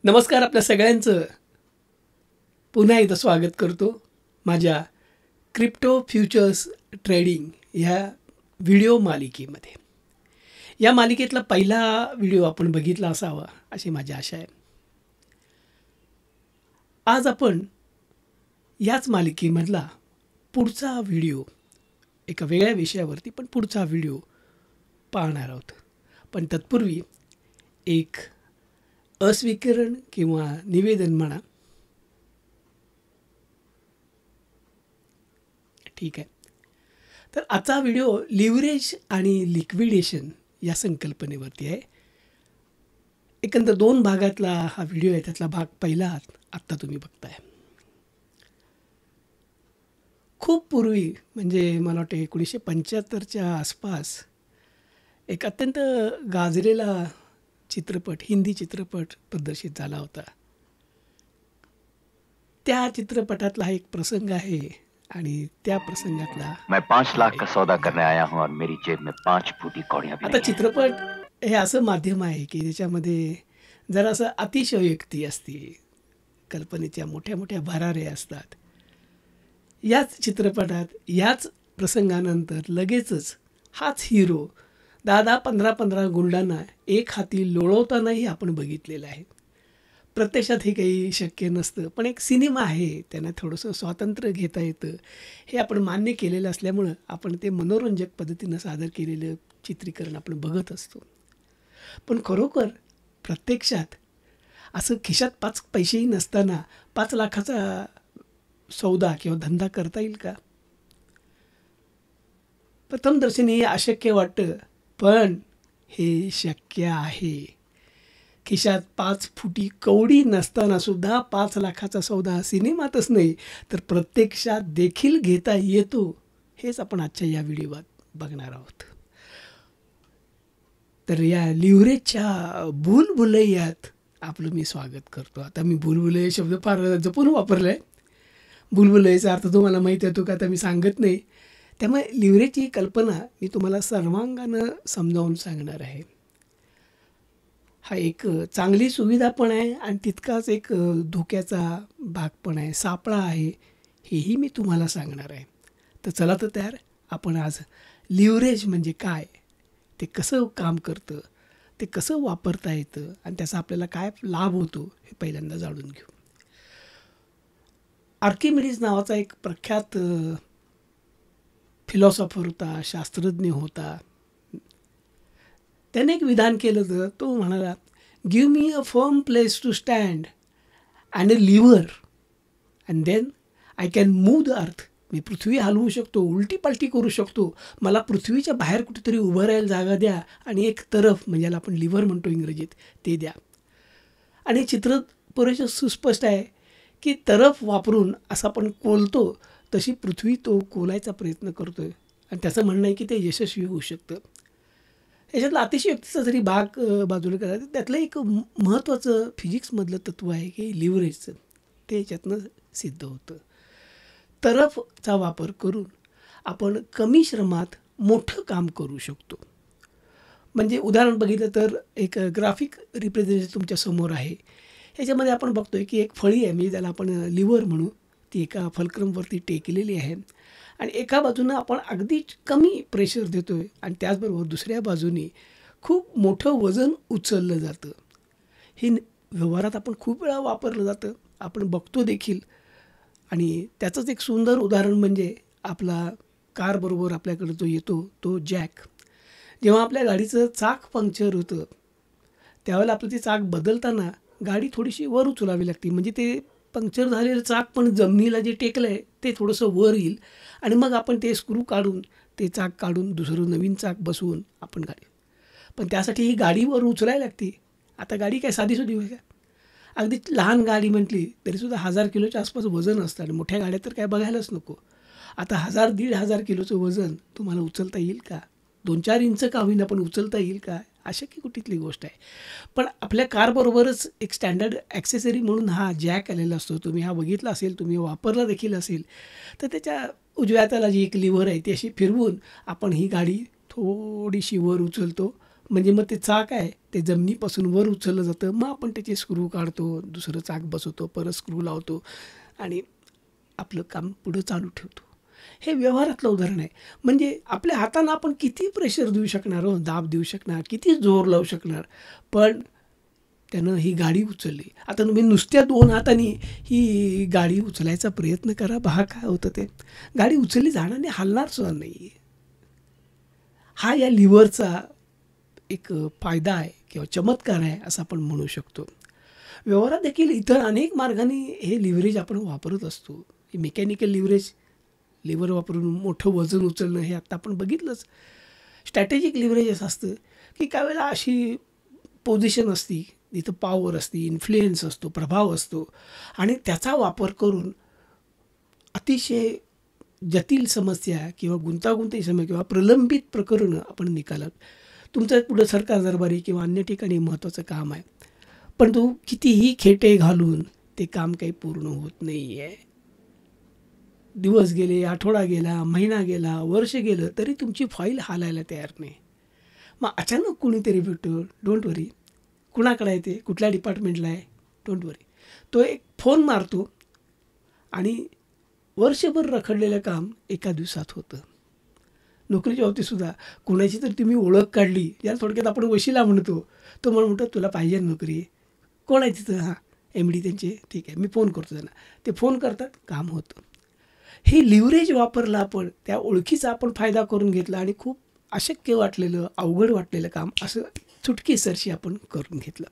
नमस्कार आपल्या सगळ्यांचं पुन्हा एकदा स्वागत करतो माझ्या क्रिप्टो फ्युचर्स ट्रेडिंग ह्या व्हिडिओ मालिकेमध्ये. या मालिकेतला पहिला व्हिडिओ आपण बघितला असावा अशी माझी आशा आहे. आज आपण याच मालिकेमधला पुढचा व्हिडिओ एका वेगळ्या विषयावरती पण पुढचा व्हिडिओ पाहणार आहोत. पण तत्पूर्वी एक अस्वीकरण किंवा निवेदन म्हणा. ठीक आहे. तर आजचा व्हिडिओ लिव्हरेज आणि लिक्विडेशन या संकल्पनेवरती आहे. एकंदर 2 भागातला हा व्हिडिओ आहे. त्यातला भाग पहिला आत्ता तुम्ही बघताय. खूप पूर्वी म्हणजे मला वाटतं 1975च्या आसपास एक अत्यंत गाजलेला चित्रपट, हिंदी चित्रपट प्रदर्शित झाला होता. त्या चित्रपटातला हा एक प्रसंग आहे आणि त्या प्रसंगातला मैं 5 लाख का सौदा करने आया हूं और मेरी जेब में 5 फूटी कौड़ियां भी आता नहीं हैं। चित्रपट हे असं माध्यम आहे की ज्याच्यामध्ये जरासं अतिशयोक्ती असते, कल्पनेच्या मोठ्या मोठ्या भरारे असतात. याच चित्रपटात याच प्रसंगानंतर लगेचच हाच हिरो 10-10, 15-15 गुंडांना एक हाती लोळवतानाही आपण बघितलेलं आहे. प्रत्यक्षात हे काही शक्य नसतं, पण एक सिनेमा आहे, त्यांना थोडंसं स्वातंत्र्य घेता येतं हे आपण मान्य केलेलं असल्यामुळं आपण ते मनोरंजक पद्धतीनं सादर केलेलं चित्रीकरण आपण बघत असतो. पण खरोखर प्रत्यक्षात असं खिशात 5 पैसेही नसताना 5 लाखाचा सौदा किंवा धंदा करता येईल का? प्रथमदर्शनी हे अशक्य वाटतं, पण हे शक्य आहे. खिशात 5 फुटी कवडी नसताना सुद्धा 5 लाखाचा सौदा सिनेमातच नाही तर प्रत्यक्षात देखील घेता येतो. हेच आपण आजच्या या व्हिडिओत बघणार आहोत. तर या लिव्हरेजच्या भूलभुलैयात आपलं मी स्वागत करतो. आता मी भूलभुलैया शब्द फार जपून वापरला आहे. भूलभुलैयाचा अर्थ तुम्हाला माहीत येतो का आता मी सांगत नाही. त्यामुळे लिव्हरेजची कल्पना मी तुम्हाला सर्वांगानं समजावून सांगणार आहे. हा एक चांगली सुविधा पण आहे आणि तितकाच एक धोक्याचा भाग पण आहे, सापळा आहे, हेही मी तुम्हाला सांगणार आहे. तर चला तर तयार आपण आज लिव्हरेज म्हणजे काय, ते कसं काम करतं, ते कसं वापरता येतं आणि त्याचा आपल्याला काय लाभ होतो हे पहिल्यांदा जाणून घेऊ. आर्किमिडीज नावाचा एक प्रख्यात फिलॉसॉफर होता, शास्त्रज्ञ होता. त्याने एक विधान केलं होतं. तो म्हणाला, give me a firm place to stand and a lever and then I can move the earth. मी पृथ्वी हलवू शकतो, उलटी पालटी करू शकतो. मला पृथ्वीच्या बाहेर कुठेतरी उभं राहायला जागा द्या आणि एक तरफ म्हणजे याला आपण लिव्हर म्हणतो इंग्रजीत ते द्या. आणि चित्र पुरेसं सुस्पष्ट आहे की तरफ वापरून असं आपण कोलतो तशी पृथ्वी तो कोलायचा प्रयत्न करतो आहे आणि त्याचं म्हणणं आहे की ते यशस्वी होऊ शकतं. याच्यातला अतिशयोक्तीचा जरी भाग बाजूला करायचा त्यातलं एक महत्त्वाचं फिजिक्समधलं तत्त्व आहे की लिव्हरेजचं, ते याच्यातनं सिद्ध होतं. तरफचा वापर करून आपण कमी श्रमात मोठं काम करू शकतो. म्हणजे उदाहरण बघितलं तर एक ग्राफिक रिप्रेझेंटेशन तुमच्यासमोर आहे. ह्याच्यामध्ये आपण बघतोय की एक फळी आहे, म्हणजे त्याला आपण लिव्हर म्हणू, ती एका फलक्रमवरती टेकलेली आहे आणि एका बाजूनं आपण अगदी कमी प्रेशर देतो आहे आणि त्याचबरोबर दुसऱ्या बाजूने खूप मोठं वजन उचललं जातं. हे व्यवहारात आपण खूप वेळा वापरलं जातं, आपण बघतो देखील. आणि त्याचंच एक सुंदर उदाहरण म्हणजे आपला कारबरोबर आपल्याकडे जो येतो तो जॅक. जेव्हा आपल्या गाडीचं चाक पंक्चर होतं त्यावेळेला आपलं ते चाक बदलताना गाडी थोडीशी वर उचलावी लागते, म्हणजे ते पंक्चर झालेलं चाक पण जमिनीला जे टेकलं आहे ते थोडंसं वर येईल आणि मग आपण ते स्क्रू काढून ते चाक काढून दुसरं नवीन चाक बसवून आपण गाडी. पण त्यासाठी ही गाडी वर उचलायला लागते. आता गाडी काय साधीसुधी होय का? अगदी लहान गाडी म्हटली तरीसुद्धा 1000 किलोच्या आसपास वजन असतं आणि मोठ्या गाड्या तर काय बघायलाच नको. आता 1000-1500 किलोचं वजन तुम्हाला उचलता येईल का? 2-4 इंच का होईना पण उचलता येईल का? अशक्य कुठली गोष्ट आहे. पण आपल्या कारबरोबरच एक स्टँडर्ड ॲक्सेसरी म्हणून हा जॅक आलेला असतो. तुम्ही हा बघितला असेल, तुम्ही वापरला देखील असेल. तर त्याच्या उजव्या हाताला जी एक लिव्हर आहे ती अशी फिरवून आपण ही गाडी थोडीशी वर उचलतो, म्हणजे मग ते चाक आहे ते जमिनीपासून वर उचललं जातं, मग आपण त्याचे स्क्रू काढतो, दुसरं चाक बसवतो, परत स्क्रू लावतो आणि आपलं काम पुढं चालू ठेवतो. हे व्यवहारातलं उदाहरण आहे. म्हणजे आपल्या हातानं आपण किती प्रेशर देऊ शकणार हो, दाब देऊ शकणार, किती जोर लावू शकणार, पण त्यानं ही गाडी उचलली. आता तुम्ही नुसत्या 2 हातांनी ही गाडी उचलायचा प्रयत्न करा, पहा काय होतं ते. गाडी उचलली जाणार नाही, हलणार सुद्धा नाही. हा या लिव्हरचा एक फायदा आहे किंवा चमत्कार आहे असं आपण म्हणू शकतो. व्यवहारात देखील इतर अनेक मार्गाने हे लिव्हरेज आपण वापरत असतो. मेकॅनिकल लिव्हरेज, लिव्हर वापरून मोठं वजन उचलणं, हे आत्ता आपण बघितलंच. स्ट्रॅटेजिक लिव्हरेज असं असतं की काही वेळेला अशी पोझिशन असती जिथं पॉवर असते, इन्फ्लुएन्स असतो, प्रभाव असतो आणि त्याचा वापर करून अतिशय जटिल समस्या किंवा गुंतागुंतीची समस्या किंवा प्रलंबित प्रकरणं आपण निकालात. तुमचं पुढं सरकार दरबारी किंवा अन्य ठिकाणी महत्त्वाचं काम आहे, पण तो कितीही खेटे घालून ते काम काही पूर्ण होत नाही आहे. दिवस गेले, आठवडा गेला, महिना गेला, वर्ष गेलं तरी तुमची फाईल हालायला तयार नाही. मग अचानक कोणीतरी भेटतो, डोंट वरी, कुणाकडे आहे ते, कुठल्या डिपार्टमेंटला आहे, डोंट वरी, तो एक फोन मारतो आणि वर्षभर रखडलेलं काम एका दिवसात होतं. नोकरीच्या बाबतीतसुद्धा कोणाची तर तुम्ही ओळख काढली, याला थोडक्यात आपण वशिला म्हणतो, तो म्हणतो तुला पाहिजे नोकरी, कोण आहे तिथं, हां MD त्यांचे, ठीक आहे मी फोन करतो त्यांना, ते फोन करतात, काम होतं. हे लिव्हरेज वापरलं आपण, त्या ओळखीचा आपण फायदा करून घेतला आणि खूप अशक्य वाटलेलं, अवघड वाटलेलं काम असं चुटकीसरशी आपण करून घेतलं.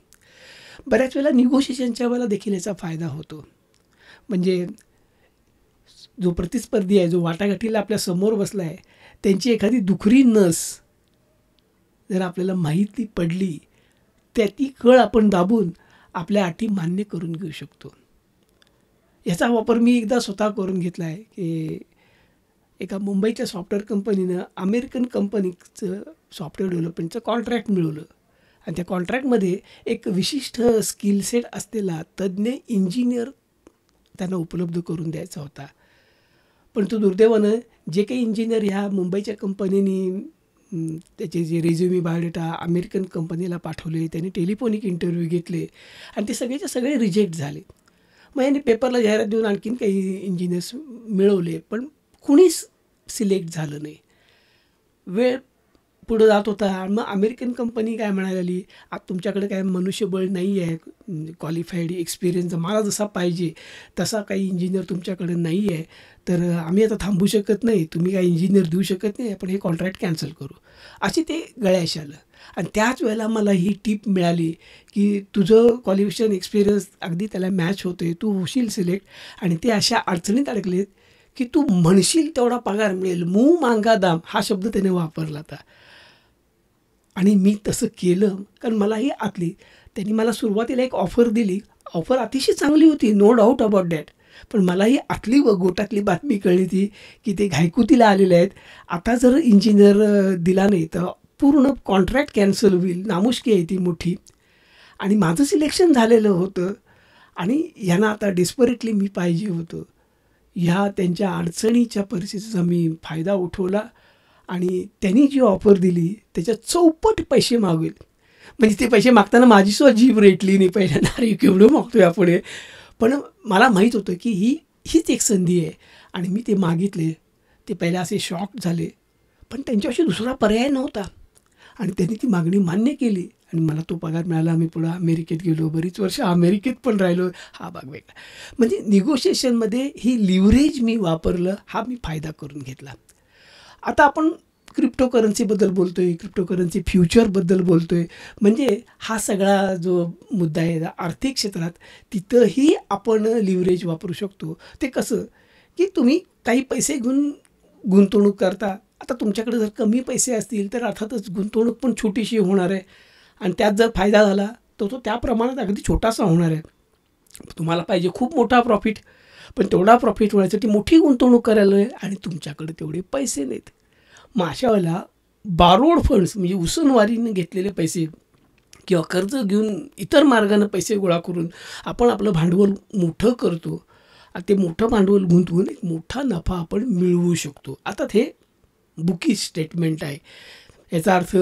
बऱ्याच वेळेला निगोशिएशनच्या वेळेला देखील याचा फायदा होतो. म्हणजे जो प्रतिस्पर्धी आहे, जो वाटाघाटीला आपल्या समोर बसला आहे, त्यांची एखादी दुखरी नस जर आपल्याला माहिती पडली, त्या ती कळ आपण दाबून आपल्या अटी मान्य करून घेऊ शकतो. याचा वापर मी एकदा स्वतः करून घेतला आहे की एका मुंबईच्या सॉफ्टवेअर कंपनीनं अमेरिकन कंपनीचं सॉफ्टवेअर डेव्हलपमेंटचं कॉन्ट्रॅक्ट मिळवलं आणि त्या कॉन्ट्रॅक्टमध्ये एक विशिष्ट स्किल सेट असलेला तज्ज्ञ इंजिनियर त्यांना उपलब्ध करून द्यायचा होता. पण तो दुर्दैवानं जे काही इंजिनियर ह्या मुंबईच्या कंपनीने त्याचे जे रेझ्युमी बायोडेटा अमेरिकन कंपनीला पाठवले, त्यांनी टेलिफोनिक इंटरव्ह्यू घेतले आणि ते सगळेचे सगळे रिजेक्ट झाले. मग यांनी पेपरला जाहिरात देऊन आणखीन काही इंजिनियर्स मिळवले, पण कुणीच सिलेक्ट झालं नाही. वेळ पुढं जात होता आणि मग अमेरिकन कंपनी काय म्हणायला लागली, आता तुमच्याकडे काय मनुष्यबळ नाही आहे, क्वालिफाईड एक्सपिरियन्स मला जसा पाहिजे तसा काही इंजिनियर तुमच्याकडे नाही आहे, तर आम्ही आता थांबू शकत नाही, तुम्ही काही इंजिनियर देऊ शकत नाही, आपण हे कॉन्ट्रॅक्ट कॅन्सल करू. अशी ते गळ्याशी आलं. आणि त्याच वेळेला मला ही टीप मिळाली की तुझं क्वालिफिकेशन एक्सपिरियन्स अगदी त्याला मॅच होते, तू होशील सिलेक्ट. आणि ते अशा अडचणीत अडकलेत की तू म्हणशील तेवढा पगार मिळेल, मुँह मांगा दाम हा शब्द त्याने वापरला होता. आणि मी तसं केलं कारण मला ही आतली, त्यांनी मला सुरुवातीला एक ऑफर दिली, ऑफर अतिशय चांगली होती, नो डाऊट अबाउट दॅट. पण मला ही आतली व गोटातली बातमी कळली ती की ते घायकुतीला आलेले आहेत, आता जर इंजिनियर दिला नाही तर पूर्ण कॉन्ट्रॅक्ट कॅन्सल होईल, नामुष्की आहे ती मोठी. आणि माझं सिलेक्शन झालेलं होतं आणि यांना आता डेस्परेटली मी पाहिजे होतं. ह्या त्यांच्या अडचणीच्या परिस्थितीचा मी फायदा उठवला आणि त्यांनी जी ऑफर दिली त्याच्या चौपट पैसे मागवेल. म्हणजे ते पैसे मागताना माझीसुद्धा जीभ रेटली नाही पहिल्यांदा, अरे केवढं मागतो आहे आपण. पण मला माहीत होतं की हीच एक संधी आहे आणि मी ते मागितले. ते पहिले असे शॉक झाले, पण त्यांच्याशी दुसरा पर्याय नव्हता आणि त्यांनी ती मागणी मान्य केली आणि मला तो पगार मिळाला. मी पुढं अमेरिकेत गेलो, बरीच वर्ष अमेरिकेत पण राहिलो. हा भाग वेगळा. म्हणजे निगोशिएशनमध्ये ही लिव्हरेज मी वापरलं, हा मी फायदा करून घेतला. आता आपण क्रिप्टोकरन्सीबद्दल बोलतो आहे, क्रिप्टोकरन्सी फ्युचरबद्दल बोलतो आहे. म्हणजे हा सगळा जो मुद्दा आहे आर्थिक क्षेत्रात, तिथंही आपण लिव्हरेज वापरू शकतो. ते कसं की तुम्ही काही पैसे घेऊन गुंतवणूक करता. आता तुमच्याकडे जर कमी पैसे असतील तर अर्थातच गुंतवणूक पण छोटीशी होणार आहे आणि त्यात जर फायदा झाला तर तो त्या प्रमाणात अगदी छोटासा होणार आहे. तुम्हाला पाहिजे खूप मोठा प्रॉफिट, पण तेवढा प्रॉफिट होण्यासाठी मोठी गुंतवणूक करायला आहे आणि तुमच्याकडे तेवढे पैसे नाहीत. मग अशा वेळेला बारोड फंड्स म्हणजे उसनवारीने घेतलेले पैसे किंवा कर्ज घेऊन इतर मार्गाने पैसे गोळा करून आपण आपलं भांडवल मोठं करतो आणि ते मोठं भांडवल गुंतवून एक मोठा नफा आपण मिळवू शकतो. आता हे बुकी स्टेटमेंट आहे. याचा अर्थ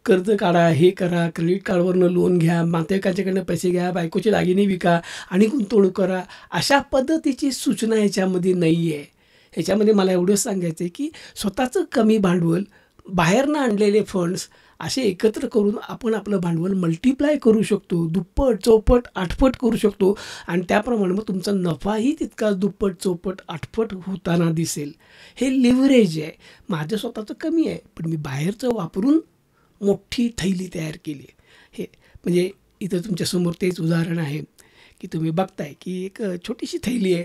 कर्ज काढा, हे करा, क्रेडिट कार्डवरनं लोन घ्या, नातेवाईकांच्याकडनं पैसे घ्या, बायकोचे दागिने विका आणि गुंतवणूक करा, अशा पद्धतीची सूचना ह्याच्यामध्ये नाही आहे. ह्याच्यामध्ये मला एवढंच सांगायचं आहे की स्वतःचं कमी भांडवल, बाहेरनं आणलेले फंड्स असे एकत्र करून आपण आपलं भांडवल मल्टिप्लाय करू शकतो, दुप्पट, चौपट, आठपट करू शकतो आणि त्याप्रमाणे मग तुमचा नफाही तितकाच दुप्पट, चौपट, आठपट होताना दिसेल. हे लिव्हरेज आहे. माझं स्वतःचं कमी आहे, पण मी बाहेरचं वापरून मोठी थैली तयार केली. हे म्हणजे इथं तुमच्यासमोर तेच उदाहरण आहे की तुम्ही बघताय की एक छोटीशी थैली आहे,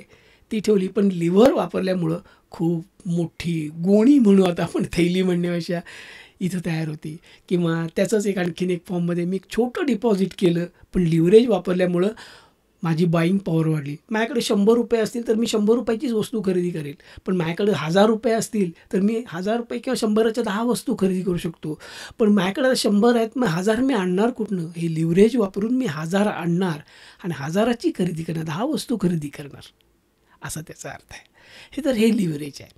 ती ठेवली, पण लिव्हर वापरल्यामुळं खूप मोठी गोणी म्हणू आता आपण थैली म्हणण्यापेक्षा इथं तयार होती. किंवा त्याचंच एक आणखीन एक फॉर्ममध्ये मी एक छोटं डिपॉझिट केलं, पण लिव्हरेज वापरल्यामुळं माझी बाईंग पॉवर वाढली. माझ्याकडे ₹100 असतील तर मी ₹100चीच वस्तू खरेदी करेल, पण माझ्याकडे ₹1000 असतील तर मी ₹1000 किंवा 100च्या 10 वस्तू खरेदी करू शकतो. पण माझ्याकडे 100 आहेत, मग 1000 मी आणणार कुठनं? हे लिव्हरेज वापरून मी 1000 आणणार आणि 1000ची खरेदी करणार, 10 वस्तू खरेदी करणार, असा त्याचा अर्थ आहे. हे लिव्हरेज आहे.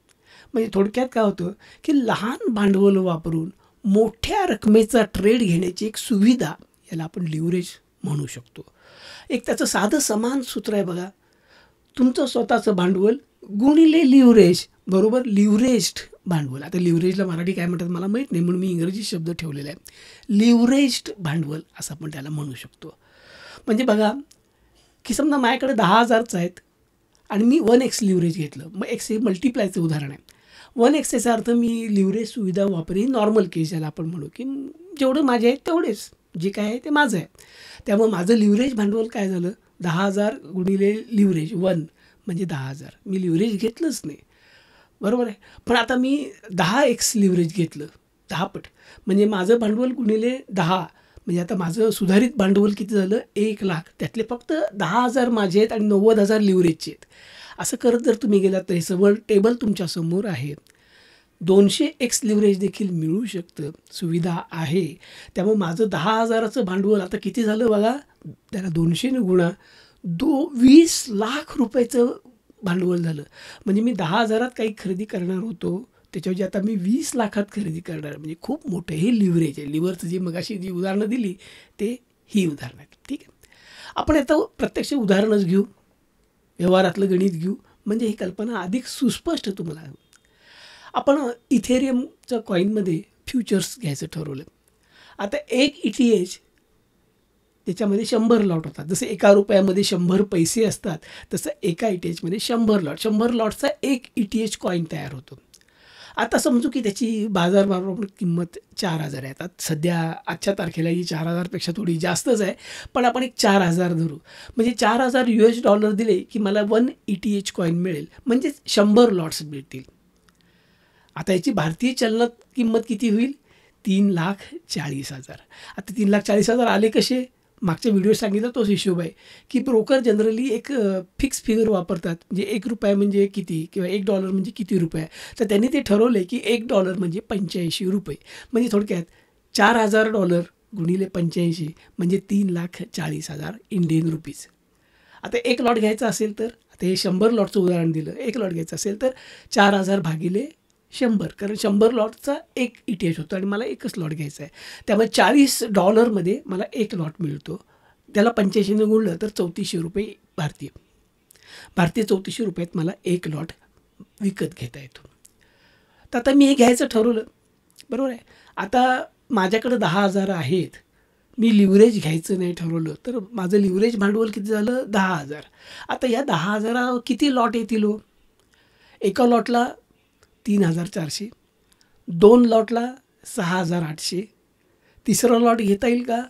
म्हणजे थोडक्यात काय होतं की लहान भांडवल वापरून मोठ्या रकमेचा ट्रेड घेण्याची एक सुविधा, याला आपण लिव्हरेज म्हणू शकतो. एक त्याचं साधं समान सूत्र आहे बघा, तुमचं स्वतःचं भांडवल गुणिले लिव्हरेज बरोबर लिव्हरेज्ड भांडवल. आता लिव्हरेजला मराठी काय म्हणतात मला माहीत नाही, म्हणून मी इंग्रजी शब्द ठेवलेला आहे. लिव्हरेज्ड भांडवल असं आपण त्याला म्हणू शकतो. म्हणजे बघा की समजा माझ्याकडे 10,000च आहेत आणि मी 1x लिव्हरेज घेतलं, मग x हे मल्टिप्लायचं उदाहरण आहे. 1x याचा अर्थ मी लिव्हरेज सुविधा वापरेन नॉर्मल केस, ज्याला आपण म्हणू की जेवढं माझे आहेत तेवढेच, जे काय आहे ते माझं आहे. त्यामुळे माझं लिव्हरेज भांडवल काय झालं, 10,000 गुणिले लिव्हरेज 1 म्हणजे 10,000. मी लिव्हरेज घेतलंच नाही, बरोबर आहे. पण आता मी 10x लिव्हरेज घेतलं, 10 पट, म्हणजे माझं भांडवल गुणिले 10, म्हणजे आता माझं सुधारित भांडवल किती झालं, 1,00,000. त्यातले फक्त 10,000 माझे आहेत आणि 90,000 लिव्हरेजचे आहेत. असं करत जर तुम्ही गेलात तर हे सगळं टेबल तुमच्यासमोर आहे. 200x लिव्हरेज देखील मिळू शकतं, सुविधा आहे. त्यामुळे माझं 10,000चं भांडवल आता किती झालं बघा, त्याला 200ने गुणा, 20 लाख रुपयाचं भांडवल झालं. म्हणजे मी 10,000त काही खरेदी करणार होतो, त्याच्याऐवजी आता मी 20 लाखात खरेदी करणार. म्हणजे खूप मोठं हे लिव्हरेज आहे. लिव्हरचं जी मगाशी जी उदाहरणं दिली ते ही उदाहरणं आहेत. ठीक आहे, आपण आता प्रत्यक्ष उदाहरणच घेऊ, व्यवहारातलं गणित घेऊ, म्हणजे ही कल्पना अधिक सुस्पष्ट तुम्हाला. आपण इथेरियमच्या कॉईनमध्ये फ्युचर्स घ्यायचं ठरवलं. आता एक ETH त्याच्यामध्ये 100 लॉट होतात. जसे ₹1 100 पैसे असतात, तसं एका ETHमध्ये 100 लॉट, 100 लॉटचा एक ETH कॉईन तयार होतो. आता समजू की त्याची बाजारभावावर किंमत 4,000 आहे. आता सध्या आजच्या तारखेला ही 4,000पेक्षा थोडी जास्तच आहे, पण आपण एक 4,000 धरू. म्हणजे $4,000 दिले की मला 1 ETH कॉईन मिळेल, म्हणजे 100 लॉट्स मिळतील. आता याची भारतीय चलनात किंमत किती होईल, 3,40,000. आता 3,40,000 आले कसे, मागच्या व्हिडिओ सांगितलं तोच हिशोब आहे की ब्रोकर जनरली एक फिक्स फिगर वापरतात. म्हणजे ₹1 म्हणजे किती किंवा $1 म्हणजे किती रुपये. तर त्यांनी ते ठरवलं आहे की $1 म्हणजे ₹85. म्हणजे थोडक्यात $4,000 गुणिले 85 म्हणजे 3,40,000 इंडियन रुपीज. आता एक लॉट घ्यायचा असेल तर, आता हे 100 लॉटचं उदाहरण दिलं, एक लॉट घ्यायचं असेल तर 4,000 भागिले 100, कारण 100 लॉटचा एक ETH होतो आणि मला एकच लॉट घ्यायचा आहे. त्यामुळे $40मध्ये मला एक लॉट मिळतो. त्याला 85ने गुणलं तर ₹3400 भारतीय ₹3400 मला एक लॉट विकत घेता येतो. तर आता मी हे घ्यायचं ठरवलं, बरोबर आहे. आता माझ्याकडे 10,000 आहेत, मी लिव्हरेज घ्यायचं नाही ठरवलं, तर माझं लिव्हरेज भांडवल किती झालं, 10,000. आता या 10,000 किती लॉट येतील हो, एका लॉटला 3,400, 2 लॉटला 6,800, तिसरा लॉट घेता येईल का,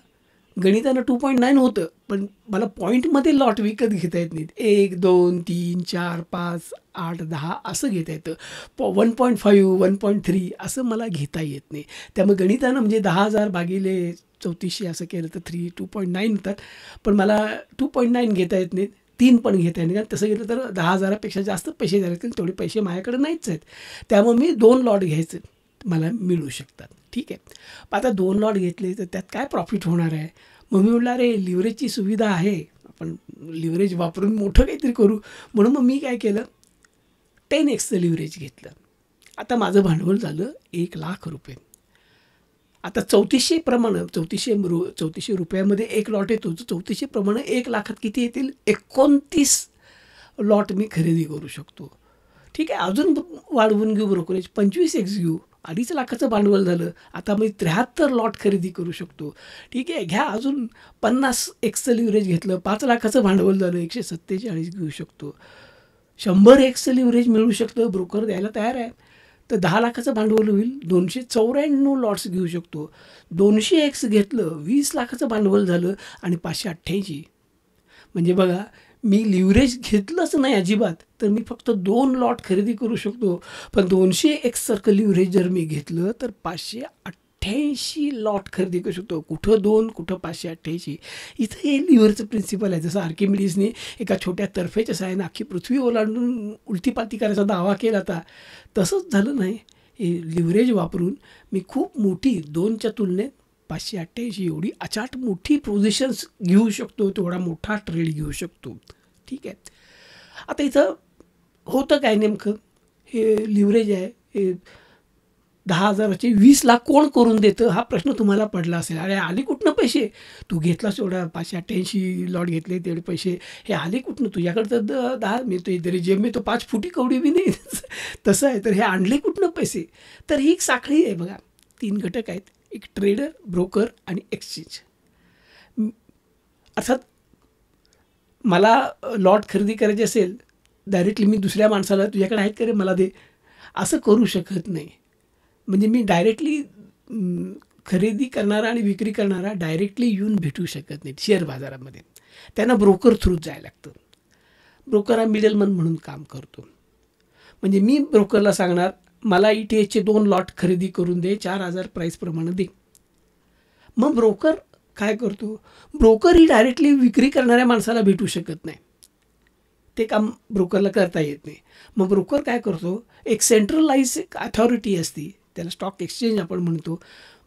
गणितानं 2.9 होतं, पण मला पॉईंटमध्ये लॉट विकत घेता येत नाहीत. 1, 2, 3, 4, 5, 8, 10 असं घेता येतं. 1.5, 1.3 असं मला घेता येत नाही. त्यामुळे गणितानं म्हणजे 10,000 भागिले 3400 असं केलं तर 2.9 होतात, पण मला 2.9 घेता येत नाहीत, 3 पण घेता येईल. कारण तसं घेतलं तर 10,000पेक्षा जास्त पैसे द्यायला लागतील, तेवढे पैसे माझ्याकडे नाहीच आहेत. त्यामुळे मी 2 लॉट घ्यायचे मला मिळू शकतात. ठीक आहे, आता 2 लॉट घेतले तर त्यात काय प्रॉफिट होणार आहे. मग मी म्हटलं अरे लिव्हरेजची सुविधा आहे, आपण लिव्हरेज वापरून मोठं काहीतरी करू. म्हणून मग मी काय केलं, 10xचं लिव्हरेज घेतलं. आता माझं भांडवल झालं ₹1,00,000. आता 3400 प्रमाणे 3400 रुपयामध्ये एक लॉट येतो. 3400 प्रमाणे 1 लाखात किती येतील? 29 लॉट मी खरेदी करू शकतो. ठीक आहे, अजून वाढवून घेऊ ब्रोकरेज, 25x घेऊ, 2.5 लाखाचं भांडवल झालं. आता मी 73 लॉट खरेदी करू शकतो. ठीक आहे, घ्या अजून 50x लिव्हरेज घेतलं, 5 लाखाचं भांडवल झालं, 147 घेऊ शकतो. 100x लिव्हरेज मिळू शकतं, ब्रोकर द्यायला तयार आहे. तर 10 लाखाचं भांडवल होईल, 294 लॉट्स घेऊ शकतो. 200x घेतलं, 20 लाखाचं भांडवल झालं आणि 588. म्हणजे बघा, मी लिव्हरेज घेतलंच नाही अजिबात, तर मी फक्त 2 लॉट खरेदी करू शकतो. पण 200x सारखं लिव्हरेज जर मी घेतलं तर 588 लॉट खरेदी करू शकतो. कुठं 2, कुठं 588. इथं हे लिव्हरचं प्रिन्सिपल आहे. जसं आर्किमिडीजने एका छोट्या तर्फेच्या सहाय्याने अख्खी पृथ्वी ओलांडून उलटीपालटी करायचा दावा केला होता, तसंच झालं नाही. हे लिव्हरेज वापरून मी खूप मोठी 2च्या तुलनेत 588 एवढी अचाट मोठी पोझिशन्स घेऊ शकतो, तेवढा मोठा ट्रेड घेऊ शकतो. ठीक आहे, आता इथं होतं काय नेमकं? हे लिव्हरेज आहे, हे 10,000चे 20 लाख कोण करून देतं हा प्रश्न तुम्हाला पडला असेल. अरे आले कुठनं पैसे? तू घेतलास एवढा 588 लॉट घेतले, तेवढे पैसे हे आले कुठनं? तुझ्याकडं तर 10 मिळतो, इतरी जेब में तो 5 फुटी कवडी बी नाही. तसं आहे. तर हे आणले कुठनं पैसे? तर ही एक साखळी आहे बघा. 3 घटक आहेत, एक ट्रेडर, ब्रोकर आणि एक्सचेंज. अर्थात मला लॉट खरेदी करायची असेल, डायरेक्टली मी दुसऱ्या माणसाला तुझ्याकडे आहेत का रे मला दे, असं करू शकत नाही. म्हणजे मी डायरेक्टली खरेदी करणारा आणि विक्री करणारा डायरेक्टली येऊन भेटू शकत नाहीत शेअर बाजारामध्ये. त्यांना ब्रोकर थ्रूच जायला लागतं. ब्रोकर हा मिडलमन म्हणून काम करतो. म्हणजे मी ब्रोकरला सांगणार, मला ETHचे 2 लॉट खरेदी करून दे, 4,000 प्राईसप्रमाणे दे. मग ब्रोकर काय करतो? ब्रोकर ही डायरेक्टली विक्री करणाऱ्या माणसाला भेटू शकत नाही. ते काम ब्रोकरला करता येत नाही. मग ब्रोकर काय करतो? एक सेंट्रलाइज अथॉरिटी असते, त्याला स्टॉक एक्सचेंज आपण म्हणतो.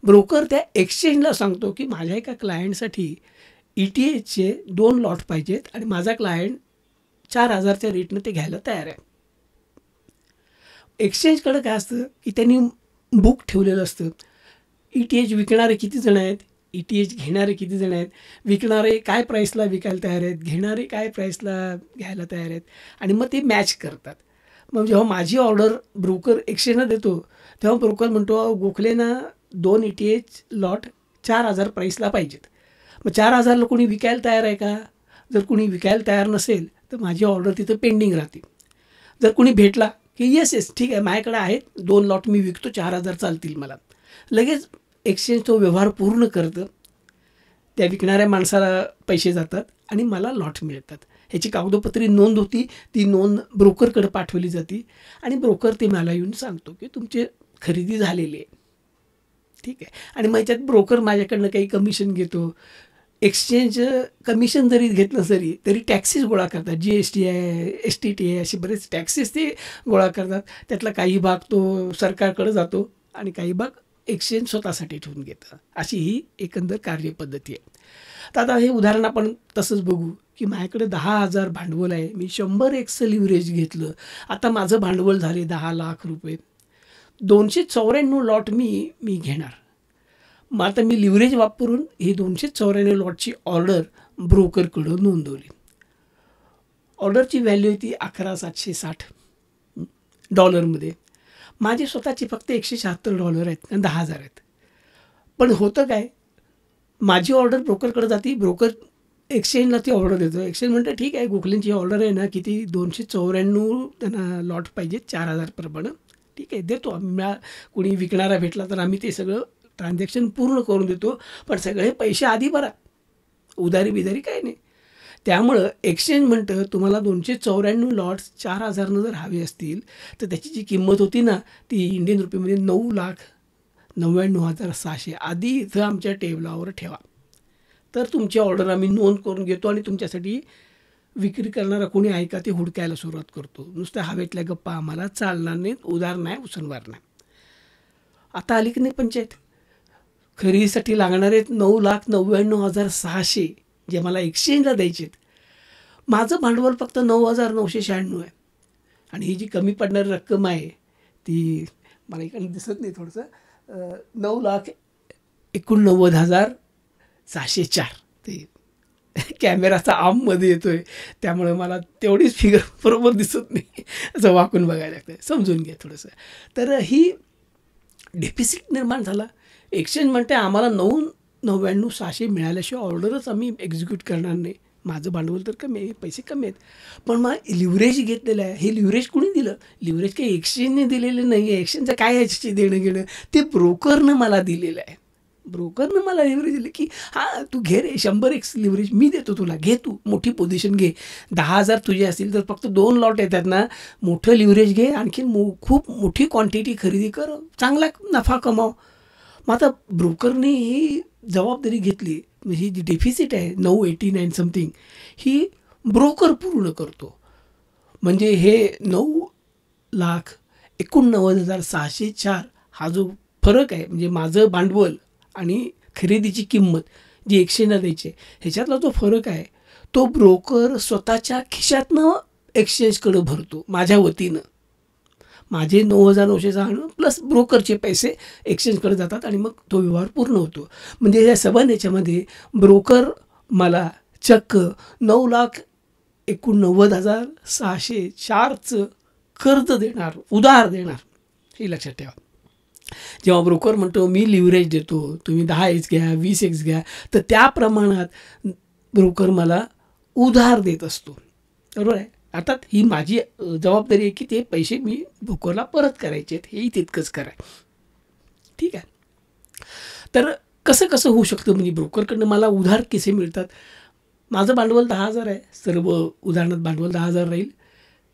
ब्रोकर त्या एक्सचेंजला सांगतो की माझ्या एका क्लायंटसाठी ETHचे 2 लॉट पाहिजेत आणि माझा क्लायंट 4,000च्या रेटनं ते घ्यायला तयार आहे. एक्सचेंजकडं काय असतं की त्यांनी बुक ठेवलेलं असतं. ETH विकणारे किती जण आहेत, ETH घेणारे किती जण आहेत, विकणारे काय प्राईसला विकायला तयार आहेत, घेणारे काय प्राईसला घ्यायला तयार आहेत, आणि मग ते मॅच करतात. मग जेव्हा माझी ऑर्डर ब्रोकर एक्सचेंजला देतो, तेव्हा ब्रोकर म्हणतो गोखलेना 2 ETH लॉट 4,000 प्राईसला पाहिजेत. मग 4,000ला कोणी विकायला तयार आहे का? जर कोणी विकायला तयार नसेल तर माझी ऑर्डर तिथं पेंडिंग राहते. जर कोणी भेटला की येस ठीक आहे, माझ्याकडे आहेत 2 लॉट, मी विकतो, 4,000 चालतील मला, लगेच एक्सचेंज तो व्यवहार पूर्ण करतं. त्या विकणाऱ्या माणसाला पैसे जातात आणि मला लॉट मिळतात. ह्याची कागदोपत्री नोंद होती, ती नोंद ब्रोकरकडे पाठवली जाते आणि ब्रोकर ते मला येऊन सांगतो की तुमची खरेदी झालेली आहे. ठीक आहे, आणि मग ह्याच्यात ब्रोकर माझ्याकडनं काही कमिशन घेतो. एक्सचेंज कमिशन जरी घेतलं तरी टॅक्सेस गोळा करतात. GST आहे, STT आहे, असे बरेच टॅक्सेस ते गोळा करतात. त्यातला काही भाग तो सरकारकडे जातो आणि काही भाग एक्सचेंज स्वतःसाठी ठेवून घेतं. अशी ही एकंदर कार्यपद्धती आहे. तर आता हे उदाहरण आपण तसंच बघू की माझ्याकडे 10,000 भांडवल आहे, मी 100x लिव्हरेज घेतलं, आता माझं भांडवल झाले 10 लाख रुपये. 294 लॉट मी घेणार. मग आता मी लिव्हरेज वापरून ही 294 लॉटची ऑर्डर ब्रोकरकडं नोंदवली. ऑर्डरची व्हॅल्यू ती $11,760 माझे स्वतःचे फक्त $176 आहेत आणि 10,000 आहेत. पण होतं काय, माझी ऑर्डर ब्रोकरकडे जाते, ब्रोकर एक्सचेंजला ती ऑर्डर देतो. एक्सचेंज म्हणतं ठीक आहे, गोखलेंची ऑर्डर आहे ना, किती 294 त्यांना लॉट पाहिजे 4,000 प्रमाणे. ठीक आहे, देतो आम्ही. कोणी विकणारा भेटला तर आम्ही ते सगळं ट्रान्झॅक्शन पूर्ण करून देतो, पण सगळे पैसे आधी भरा, उधारी बिधारी काही नाही. त्यामुळं एक्सचेंज म्हणतं तुम्हाला 294 लॉट्स 4,000 जर हवे असतील तर त्याची जी किंमत होती ना, ती इंडियन रुपीमध्ये 9,99,600 आधी इथं आमच्या टेबलावर ठेवा, तर तुमची ऑर्डर आम्ही नोंद करून घेतो आणि तुमच्यासाठी विक्री करणारा कोणी आहे का ते हुडकायला सुरुवात करतो. नुसत्या हवेतल्या गप्पा आम्हाला चालणार नाहीत, उधार नाही, उसनवार नाही. आता आली की नाही पंचायत, खरेदीसाठी लागणारे 9,99,600 जे मला एक्सचेंजला द्यायचे आहेत. माझं भांडवल फक्त 9,996 आहे आणि ही जी कमी पडणारी रक्कम आहे ती मला इकडे दिसत नाही, थोडंसं 89,604. ते कॅमेराचा आममध्ये येतो आहे त्यामुळं मला तेवढीच फिगर बरोबर दिसत नाही, असं वाकून बघायला लागतं, समजून घ्या थोडंसं. तर ही डेफिसिट निर्माण झाला. एक्सचेंज म्हणते आम्हाला 99,600 मिळाल्याशिवाय ऑर्डरच आम्ही एक्झिक्यूट करणार नाही. माझं भांडवल तर कमी आहे, पैसे कमी आहेत, पण मग लिव्हरेज घेतलेलं आहे. हे लिव्हरेज कुणी दिलं? लिव्हरेज काही एक्सचेंजने दिलेलं नाही आहे. एक्सचेंजचं काय याच्याशी देणं घेणं, ते ब्रोकरनं मला दिलेलं आहे. ब्रोकरनं मला लिव्हरेज दिलं की हां तू घे रे, 100x लिव्हरेज मी देतो तुला, घे तू मोठी पोझिशन घे. 10,000 तुझे असतील तर फक्त 2 लॉट येतात ना, मोठं लिव्हरेज घे, आणखी खूप मोठी क्वांटिटी खरेदी कर, चांगला नफा कमाव. मग आता ब्रोकरने ही जबाबदारी घेतली. ही जी डेफिसिट आहे 989 समथिंग, ही ब्रोकर पूर्ण करतो. म्हणजे हे 9,89,604 हा जो फरक आहे, म्हणजे माझं भांडवल आणि खरेदीची किंमत जी एक्सचेंजला द्यायची ह्याच्यातला जो फरक आहे, तो ब्रोकर स्वतःच्या खिशातनं एक्सचेंजकडं भरतो माझ्या वतीनं. माझे 9,906 प्लस ब्रोकरचे पैसे एक्सचेंजकडे जातात आणि मग तो व्यवहार पूर्ण होतो. म्हणजे या सबंध याच्यामध्ये ब्रोकर मला चक्क 9,89,604चं कर्ज देणार, उधार देणार, हे लक्षात ठेवा. जेव्हा ब्रोकर म्हणतो मी लिव्हरेज देतो, तुम्ही 10x घ्या, 20x घ्या, तर त्या प्रमाणात ब्रोकर मला उधार देत असतो. बरोबर आहे. अर्थात ही माझी जबाबदारी आहे की ते पैसे मी ब्रोकरला परत करायचे आहेत, हेही तितकंच करा. ठीक आहे. तर कसं कसं होऊ शकतं, म्हणजे ब्रोकरकडनं मला उधार कसे मिळतात? माझं भांडवल 10,000 आहे, सर्व उदाहरणार्थ भांडवल 10,000 राहील.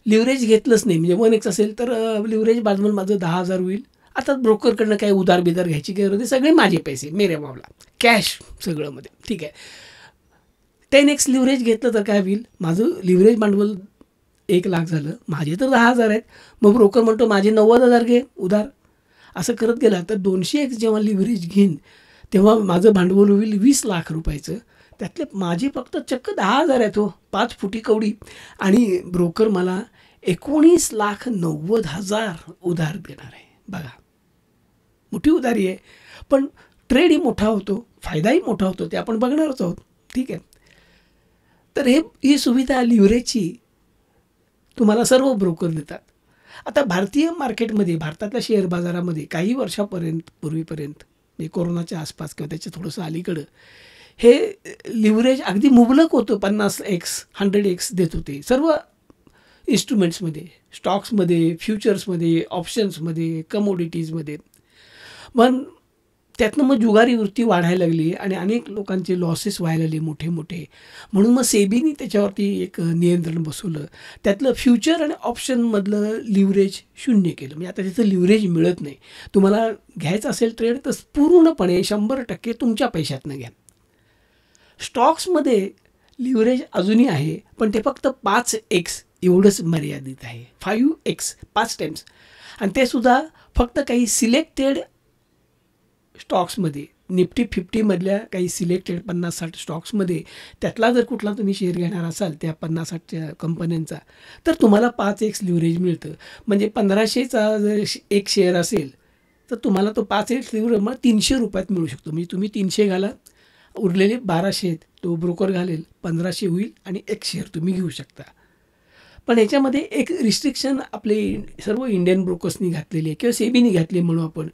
लिव्हरेज घेतलंच नाही, म्हणजे 1x असेल तर लिव्हरेज भांडवल माझं 10,000 होईल. आता ब्रोकरकडनं काही उधार बिधार घ्यायची गरज नाही, सगळे माझे पैसे, मेरे मामला, कॅश सगळं मध्ये. ठीक आहे. 10x लिव्हरेज घेतलं तर काय होईल? माझं लिव्हरेज भांडवल 1,00,000 झालं, माझे तर 10,000 आहेत. मग ब्रोकर म्हणतो माझे 90,000 घे उधार. असं करत गेला तर 200x जेव्हा लिव्हरेज घेईन तेव्हा माझं भांडवल होईल 20,00,000 रुपयाचं. त्यातले माझे फक्त चक्क 10,000 आहेत हो, 5 फुटी कवडी, आणि ब्रोकर मला 19,90,000 उधार देणार आहे. बघा, मोठी उधारी आहे, पण ट्रेडही मोठा होतो, फायदाही मोठा होतो, ते आपण बघणारच आहोत. ठीक आहे. तर ही सुविधा लिव्हरेजची तुम्हाला सर्व ब्रोकर देतात. आता भारतीय मार्केटमध्ये, भारतातल्या शेअर बाजारामध्ये काही पूर्वीपर्यंत म्हणजे कोरोनाच्या आसपास किंवा त्याच्या थोडंसं अलीकडं हे लिव्हरेज अगदी मुबलक होतं. 50x 100x देत होते सर्व इन्स्ट्रुमेंट्समध्ये, स्टॉक्समध्ये, फ्युचर्समध्ये, ऑप्शन्समध्ये, कमोडिटीजमध्ये. पण त्यातनं मग जुगारी वृत्ती वाढायला लागली आणि अनेक लोकांचे लॉसेस व्हायला लागले मोठे मोठे. म्हणून मग सेबीने त्याच्यावरती एक नियंत्रण बसवलं. त्यातलं फ्युचर आणि ऑप्शनमधलं लिव्हरेज 0 केलं. म्हणजे आता तिथं लिव्हरेज मिळत नाही. तुम्हाला घ्यायचं असेल ट्रेड तर पूर्णपणे 100% तुमच्या पैशातनं घ्या. स्टॉक्समध्ये लिव्हरेज अजूनही आहे, पण ते फक्त 5x एवढंच मर्यादित आहे. 5x 5 टाइम्स, आणि ते सुद्धा फक्त काही सिलेक्टेड स्टॉक्समध्ये, निफ्टी 50मधल्या काही सिलेक्टेड 50-60 स्टॉक्समध्ये. त्यातला जर कुठला तुम्ही शेअर घेणार असाल त्या 50-60 कंपन्यांचा, तर तुम्हाला 5x लिव्हरेज मिळतं. म्हणजे 1500चा जर एक शेअर असेल तर तुम्हाला तो 5x लिव्हरेज मग 300 रुपयात मिळू शकतो. म्हणजे तुम्ही 300 घाला, उरलेले 1200 तो ब्रोकर घालेल, 1500 होईल आणि एक शेअर तुम्ही घेऊ शकता. पण याच्यामध्ये एक रिस्ट्रिक्शन आपले सर्व इंडियन ब्रोकर्सनी घातलेली आहे किंवा सेबीनी घातली म्हणू आपण,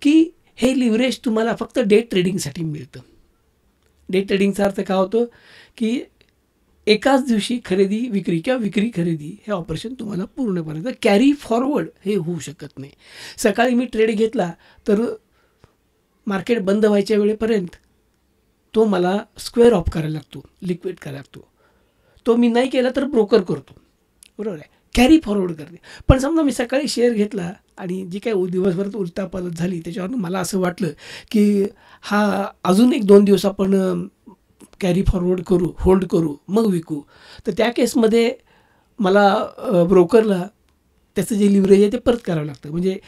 की हे लिव्हरेज तुम्हाला फक्त डे ट्रेडिंगसाठी मिळतं. डे ट्रेडिंगचा अर्थ काय होतो की एकाच दिवशी खरेदी विक्री किंवा विक्री खरेदी हे ऑपरेशन तुम्हाला पूर्णपर्यंत कॅरी फॉरवर्ड हे होऊ शकत नाही. सकाळी मी ट्रेड घेतला तर मार्केट बंद व्हायच्या वेळेपर्यंत तो मला स्क्वेअर ऑफ करायला लागतो, लिक्विड करायला लागतो. तो मी नाही केला तर ब्रोकर करतो. बरोबर आहे, कॅरी फॉरवर्ड करते. पण समजा मी सकाळी शेअर घेतला आणि जी काही दिवसभरात उलटापालट झाली त्याच्यावरून मला असं वाटलं की हा अजून 1-2 दिवस आपण कॅरी फॉरवर्ड करू, होल्ड करू, मग विकू, तर त्या केसमध्ये मला ब्रोकरला त्याचं जे लिव्हरेज आहे ते परत करावं लागतं. म्हणजे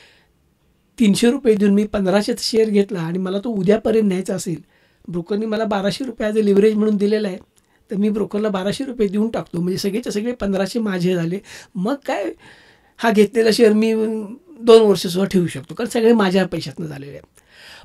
300 रुपये देऊन मी 1500 शेअर घेतला आणि मला तो उद्यापर्यंत न्यायचा असेल, ब्रोकरने मला 1200 रुपयाचं लिव्हरेज म्हणून दिलेलं आहे, तर मी ब्रोकरला 1200 रुपये देऊन टाकतो. म्हणजे सगळेचे सगळे 1500 माझे झाले. मग काय, हा घेतलेला शेअर मी 2 वर्षसुद्धा ठेवू शकतो, कारण सगळे माझ्या पैशातनं झालेले आहे.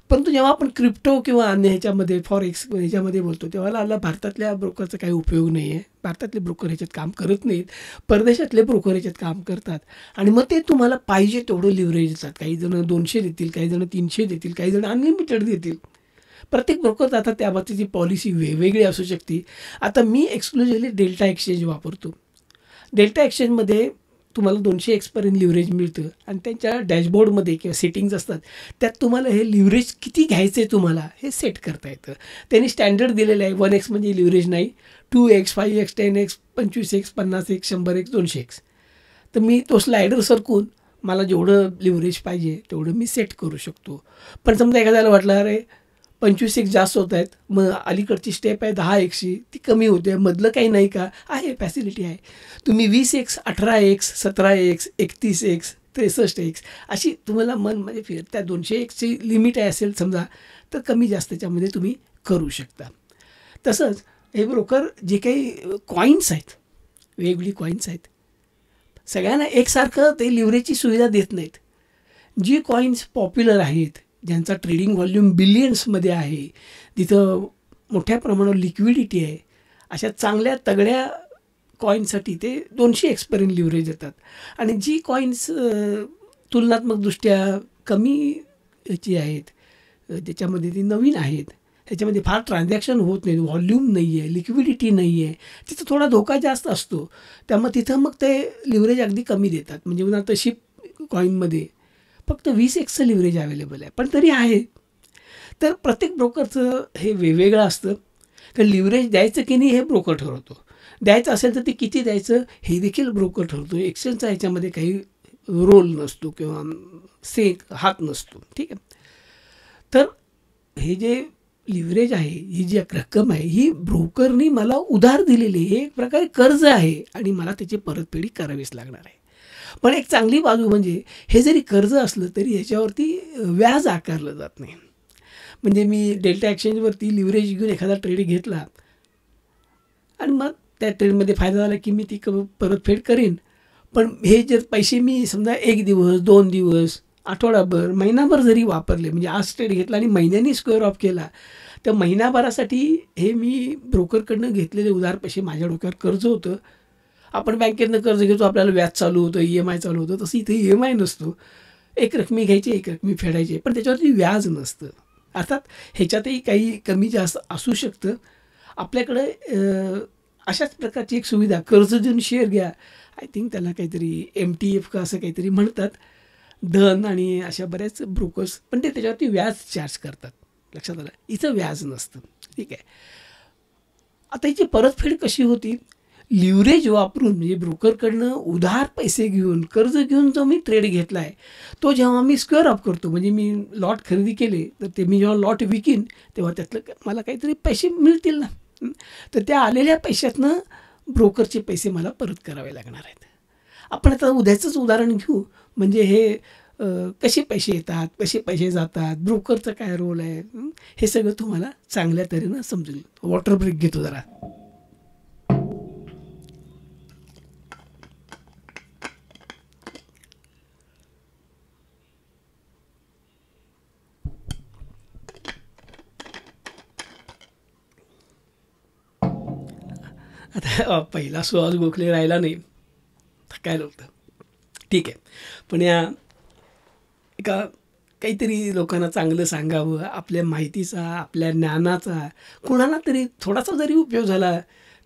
परंतु जेव्हा आपण क्रिप्टो किंवा अन्य ह्याच्यामध्ये फॉरेक्स ह्याच्यामध्ये बोलतो तेव्हा भारतातल्या ब्रोकरचा काही उपयोग नाही आहे. भारतातले ब्रोकर ह्याच्यात काम करत नाहीत, परदेशातले ब्रोकर ह्याच्यात काम करतात आणि मग ते तुम्हाला पाहिजे तेवढं लिव्हरेज देतात. काही जण 200 देतील, काही जण 300 देतील, काही जण अनलिमिटेड देतील. प्रत्येक ब्रोकर आता त्या बाबतीची पॉलिसी वेगवेगळी असू शकते. आता मी एक्सक्लुझिव्हली डेल्टा एक्सचेंज वापरतो. डेल्टा एक्सचेंजमध्ये तुम्हाला 200 एक्सपर्यंत लिव्हरेज मिळतं आणि त्यांच्या डॅशबोर्डमध्ये किंवा सेटिंग्ज असतात त्यात तुम्हाला हे लिव्हरेज किती घ्यायचं आहे तुम्हाला हे सेट करता येतं. त्यांनी स्टँडर्ड दिलेलं आहे. 1x म्हणजे लिव्हरेज नाही, 2x, 5x, 10x, 25x, 50x, 100x, 200x. तर मी तो स्लायडर सरकून मला जेवढं लिव्हरेज पाहिजे तेवढं मी सेट करू शकतो. पण समजा एखाद्याला वाटलं अरे 25x जास्त होत आहेत, मग अलीकडची स्टेप आहे 10x ती कमी होते, मधलं काही नाही का? आहे, फॅसिलिटी आहे. तुम्ही 20x, 18x, 17x, 31x, 63x अशी तुम्हाला मन म्हणजे फिर त्या 200xची लिमिट आहे असेल समजा तर कमी जास्त त्याच्यामध्ये तुम्ही करू शकता. तसंच हे ब्रोकर जे काही कॉईन्स आहेत, वेगवेगळी कॉईन्स आहेत, सगळ्यांना एकसारखं ते लिव्हरेजची सुविधा देत नाहीत. जी कॉईन्स पॉप्युलर आहेत, ज्यांचा ट्रेडिंग व्हॉल्यूम बिलियन्समध्ये आहे, तिथं मोठ्या प्रमाणावर लिक्विडिटी आहे, अशा चांगल्या तगड्या कॉईन्ससाठी ते 200 एक्सपर्यंत लिव्हरेज देतात. आणि जी कॉईन्स तुलनात्मकदृष्ट्या कमी याची आहेत, ज्याच्यामध्ये ती नवीन आहेत, ह्याच्यामध्ये फार ट्रान्झॅक्शन होत नाहीत, व्हॉल्यूम नाही आहे, लिक्विडिटी नाही आहे, तिथं थोडा धोका जास्त असतो. त्यामुळे तिथं मग ते लिव्हरेज अगदी कमी देतात. म्हणजे उदाहरणार्थ शिप कॉईनमध्ये फक्त 20x लिव्हरेज अवेलेबल आहे, पण तरी आहे. तर प्रत्येक ब्रोकरचं हे वेगवेगळं असतं. कारण लिव्हरेज द्यायचं की नाही हे ब्रोकर ठरवतो. द्यायचं असेल तर ते किती द्यायचं हे देखील ब्रोकर ठरवतो. एक्सचेंजचा ह्याच्यामध्ये काही रोल नसतो किंवा हात नसतो. ठीक आहे. तर हे जे लिव्हरेज आहे, ही जी रक्कम आहे, ही ब्रोकरनी मला उधार दिलेली, हे एक प्रकारे कर्ज आहे आणि मला त्याची परतफेडी करावीच लागणार आहे. पण एक चांगली बाजू म्हणजे हे जरी कर्ज असलं तरी ह्याच्यावरती व्याज आकारलं जात नाही. म्हणजे मी डेल्टा एक्सचेंजवरती लिव्हरेज घेऊन एखादा ट्रेड घेतला आणि मग त्या ट्रेडमध्ये फायदा झाला की मी ती परतफेड करेन. पण हे जर पैसे मी समजा 1 दिवस, 2 दिवस, आठवडाभर, महिनाभर जरी वापरले, म्हणजे आज ट्रेड घेतला आणि महिन्यानी स्क्वेअर ऑफ केला, तर महिनाभरासाठी हे मी ब्रोकरकडनं घेतलेले उधार पैसे माझ्या डोक्यावर कर्ज होतं. आपण बँकेतनं कर्ज घेतो, आपल्याला व्याज चालू होतं, EMI चालू होतं. तसं इथे EMI नसतो. एक रकमी घ्यायची, एक रकमी फेडायची, पण त्याच्यावरती व्याज नसतं. अर्थात ह्याच्यातही काही कमी जास्त असू शकतं. आपल्याकडं अशाच प्रकारची एक सुविधा, कर्ज देऊन शेअर घ्या, आय थिंक त्याला काहीतरी MTF का असं काहीतरी म्हणतात, धन आणि अशा बऱ्याच ब्रोकर्स, पण ते त्याच्यावरती व्याज चार्ज करतात. लक्षात आलं? इथं व्याज नसतं. ठीक आहे. आता हिची परतफेड कशी होती? लिव्हरेज वापरून, म्हणजे ब्रोकरकडनं उधार पैसे घेऊन, कर्ज घेऊन जो मी ट्रेड घेतला आहे, तो जेव्हा मी स्क्वेअर ऑफ करतो, म्हणजे मी लॉट खरेदी केले, तर ते मी जेव्हा लॉट विकीन तेव्हा त्यातलं मला काहीतरी पैसे मिळतील ना. तर त्या आलेल्या पैशातनं ब्रोकरचे पैसे मला परत करावे लागणार आहेत. आपण आता उद्याचंच उदाहरण घेऊ. म्हणजे हे कसे पैसे येतात, कसे पैसे जातात, ब्रोकरचा काय रोल आहे, हे सगळं तुम्हाला चांगल्या तऱ्हेनं समजेल. वॉटर ब्रेक घेतो जरा. आता पहिला सुहास गोखले राहिला नाही, थकायला होतं. ठीक आहे. पण या एका काहीतरी लोकांना चांगलं सांगावं, आपल्या माहितीचा, आपल्या ज्ञानाचा कोणाला तरी थोडासा जरी उपयोग झाला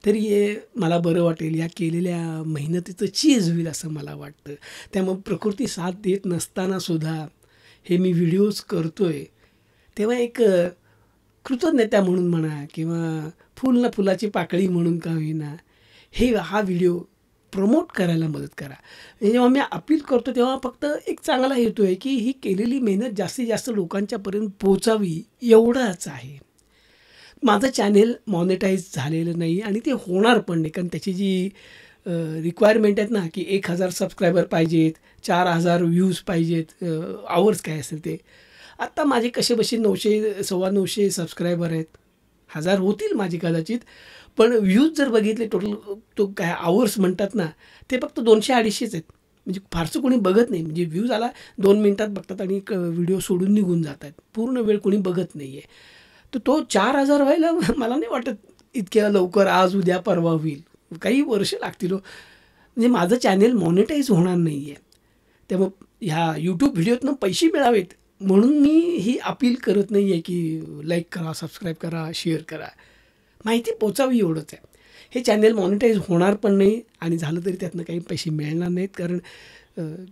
तरी हे मला बरं वाटेल. या केलेल्या मेहनतीचं चीज होईल असं मला वाटतं. त्यामुळे प्रकृती साथ देत नसतानासुद्धा हे मी व्हिडिओज करतो आहे, तेव्हा एक कृतज्ञता म्हणून म्हणा किंवा फुल ना फुलाची पाकळी म्हणून का होईना, हा व्हिडिओ प्रमोट करायला मदत करा. जेव्हा मी अपील करतो तेव्हा फक्त एक चांगला हेतू आहे की ही केलेली मेहनत जास्तीत जास्त लोकांच्यापर्यंत पोचावी, एवढंच आहे. माझं चॅनेल मॉनिटाईज झालेलं नाही आणि ते होणार पण नाही, कारण त्याची जी रिक्वायरमेंट आहेत ना, की 1000 सबस्क्रायबर पाहिजेत, 4000 व्ह्यूज पाहिजेत, आवर्स काय असेल ते. आत्ता माझे कसेबसे 900 950 सबस्क्रायबर आहेत. 1000 होतील माझे कदाचित, पण व्ह्यूज जर बघितले टोटल, तो काय आवर्स म्हणतात ना, ते फक्त 200-250 आहेत. म्हणजे फारसं कोणी बघत नाही, म्हणजे व्ह्यूज आला 2 मिनिटात बघतात आणि व्हिडिओ सोडून निघून जातात, पूर्ण वेळ कोणी बघत नाही आहे. तर तो 4,000 व्हायला मला नाही वाटत इतक्या लवकर आज उद्या परवा होईल, काही वर्ष लागतील हो. म्हणजे माझं चॅनेल मॉनिटाईज होणार नाही आहे. त्यामुळं ह्या यूट्यूब व्हिडिओतनं पैसे मिळावेत म्हणून मी ही अपील करत नाही आहे की लाईक करा, सबस्क्राईब करा, शेअर करा. माहिती पोचावी एवढंच आहे. हे चॅनेल मॉनिटाईज होणार पण नाही आणि झालं तरी त्यातनं काही पैसे मिळणार नाहीत, कारण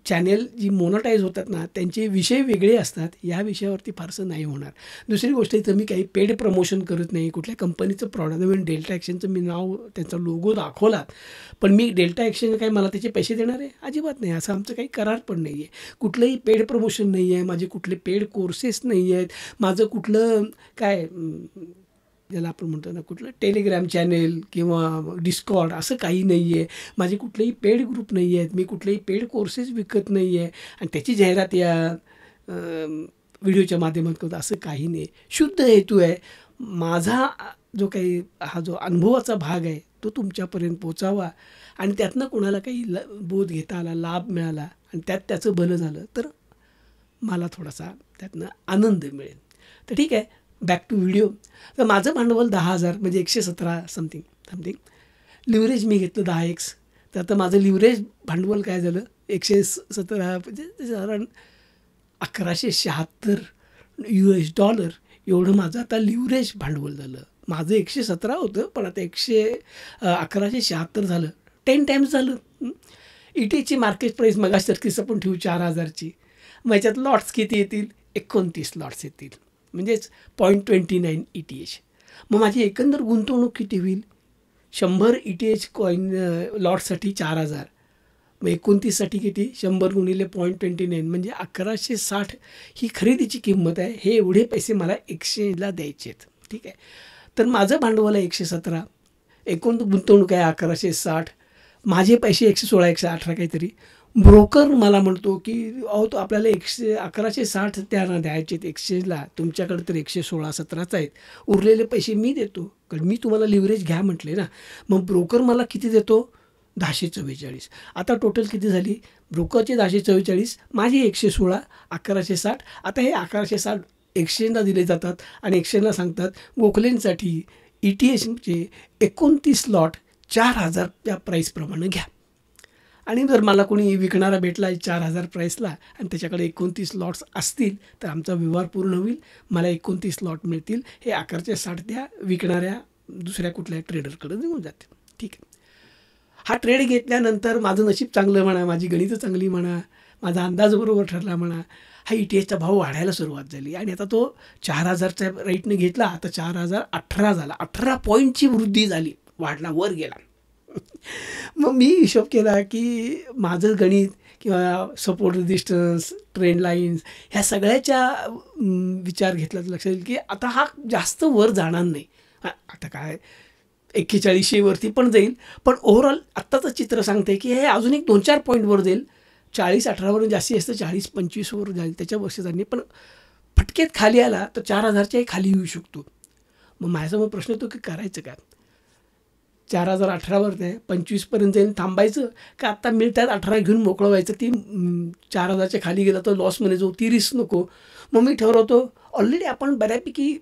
चॅनेल जी मोनोटाईज होतात ना त्यांचे विषय वेगळे असतात, या विषयावरती फारसं नाही होणार. दुसरी गोष्ट इथं मी काही पेड प्रमोशन करत नाही, कुठल्या कंपनीचं प्रॉडक्ट नवीन डेल्टा ॲक्शनचं मी नाव त्यांचा लोगो दाखवला, पण मी डेल्टा ॲक्शन काही मला त्याचे पैसे देणार आहे अजिबात नाही. असं आमचं काही करार पण नाही आहे, कुठलंही पेड प्रमोशन नाही आहे, माझे कुठले पेड कोर्सेस नाही आहेत, माझं कुठलं काय ज्याला आपण म्हणतो ना कुठलं टेलिग्राम चॅनेल किंवा डिस्कॉर्ड असं काही नाही आहे, माझे कुठलेही पेड ग्रुप नाही आहेत, मी कुठलेही पेड कोर्सेस विकत नाही आहे आणि त्याची जाहिरात या व्हिडिओच्या माध्यमातून असं काही नाही. शुद्ध हेतू आहे माझा जो काही हा जो अनुभवाचा भाग आहे तो तुमच्यापर्यंत पोचावा आणि त्यातनं कोणाला काही बोध घेता आला, लाभ मिळाला आणि त्यात त्याचं भलं झालं तर मला थोडासा त्यातनं आनंद मिळेल. तर ठीक आहे, बॅक टू व्हिडिओ. तर माझं भांडवल 10,000 म्हणजे 117 समथिंग. लिव्हरेज मी घेतलं 10x. तर आता माझं लिव्हरेज भांडवल काय झालं 117 म्हणजे साधारण $1176 एवढं माझं आता लिव्हरेज भांडवल झालं. माझं 117 होतं पण आता 1176 झालं, 10 टाइम्स झालं. ETHची मार्केट प्राईस मगासारखीच आपण ठेवू 4,000ची. मग याच्यात लॉट्स किती येतील? 29 लॉट्स येतील, म्हणजेच 0.29 ETH. मग माझी एकंदर गुंतवणूक किती होईल? 100 ETH कॉईन लॉटसाठी 4,000, मग 29साठी किती? 100 गुणिले 0.29 म्हणजे 1160 ही खरेदीची किंमत आहे. हे एवढे पैसे मला एक्सचेंजला द्यायचे आहेत. ठीक आहे, तर माझं भांडवल आहे 117, एकूण गुंतवणूक आहे 1160, माझे पैसे 116 118 काहीतरी. ब्रोकर मला म्हणतो की अहो तो आपल्याला 1160 त्यांना द्यायचे आहेत एक्सचेंजला, तुमच्याकडे तर 116-17च आहेत, उरलेले पैसे मी देतो, कारण मी तुम्हाला लिव्हरेज घ्या म्हटले ना. मग ब्रोकर मला किती देतो? 1044. आता टोटल किती झाली? ब्रोकरचे 1044, माझे 116, 1160. आता हे 1160 एक्सचेंजला दिले जातात आणि एक्सचेंजला सांगतात गोखलेंसाठी ETHचे 29 लॉट 4,000 त्या प्राईसप्रमाणे घ्या. आणि जर मला कोणी विकणारा भेटला 4,000 प्राईसला आणि त्याच्याकडे 29 लॉट्स असतील तर आमचा व्यवहार पूर्ण होईल, मला 29 लॉट मिळतील. हे 1160 त्या विकणाऱ्या दुसऱ्या कुठल्या ट्रेडरकडे निघून जाते. ठीक आहे, हा ट्रेड घेतल्यानंतर माझं नशीब चांगलं म्हणा, माझी गणितं चांगली म्हणा, माझा अंदाज बरोबर ठरला म्हणा, हा ETHचा भाव वाढायला सुरुवात झाली आणि आता तो 4,000च्या रेटने घेतला, आता 4,018 झाला, 18 पॉईंटची वृद्धी झाली, वाढला, वर गेला. मग मी हिशोब केला की माझं गणित किंवा सपोर्ट रेजिस्टन्स, ट्रेंड लाईन्स ह्या सगळ्याच्या विचार घेतला तर लक्षात येईल की आता हा जास्त वर जाणार नाही. आता काय 4100वरती पण जाईल, पण ओव्हरऑल आत्ताचं चित्र सांगते की हे अजून एक 2-4 पॉईंटवर जाईल. 40-18वरून जास्तीत जास्त 40-25वर जाईल, त्याच्या वर्ष जाईल, पण फटकेत खाली आला तर 4,000च्याही खाली येऊ शकतो. मग माझ्यासमोर प्रश्न येतो की करायचं काय? 4,018वर नाही 25पर्यंत जाईल, थांबायचं का आत्ता मिळतात 18 घेऊन मोकळं व्हायचं? ती 4,000च्या खाली गेला तर लॉसमध्ये जाऊ, ती रिस्क नको. मग मी ठरवतो ऑलरेडी आपण बऱ्यापैकी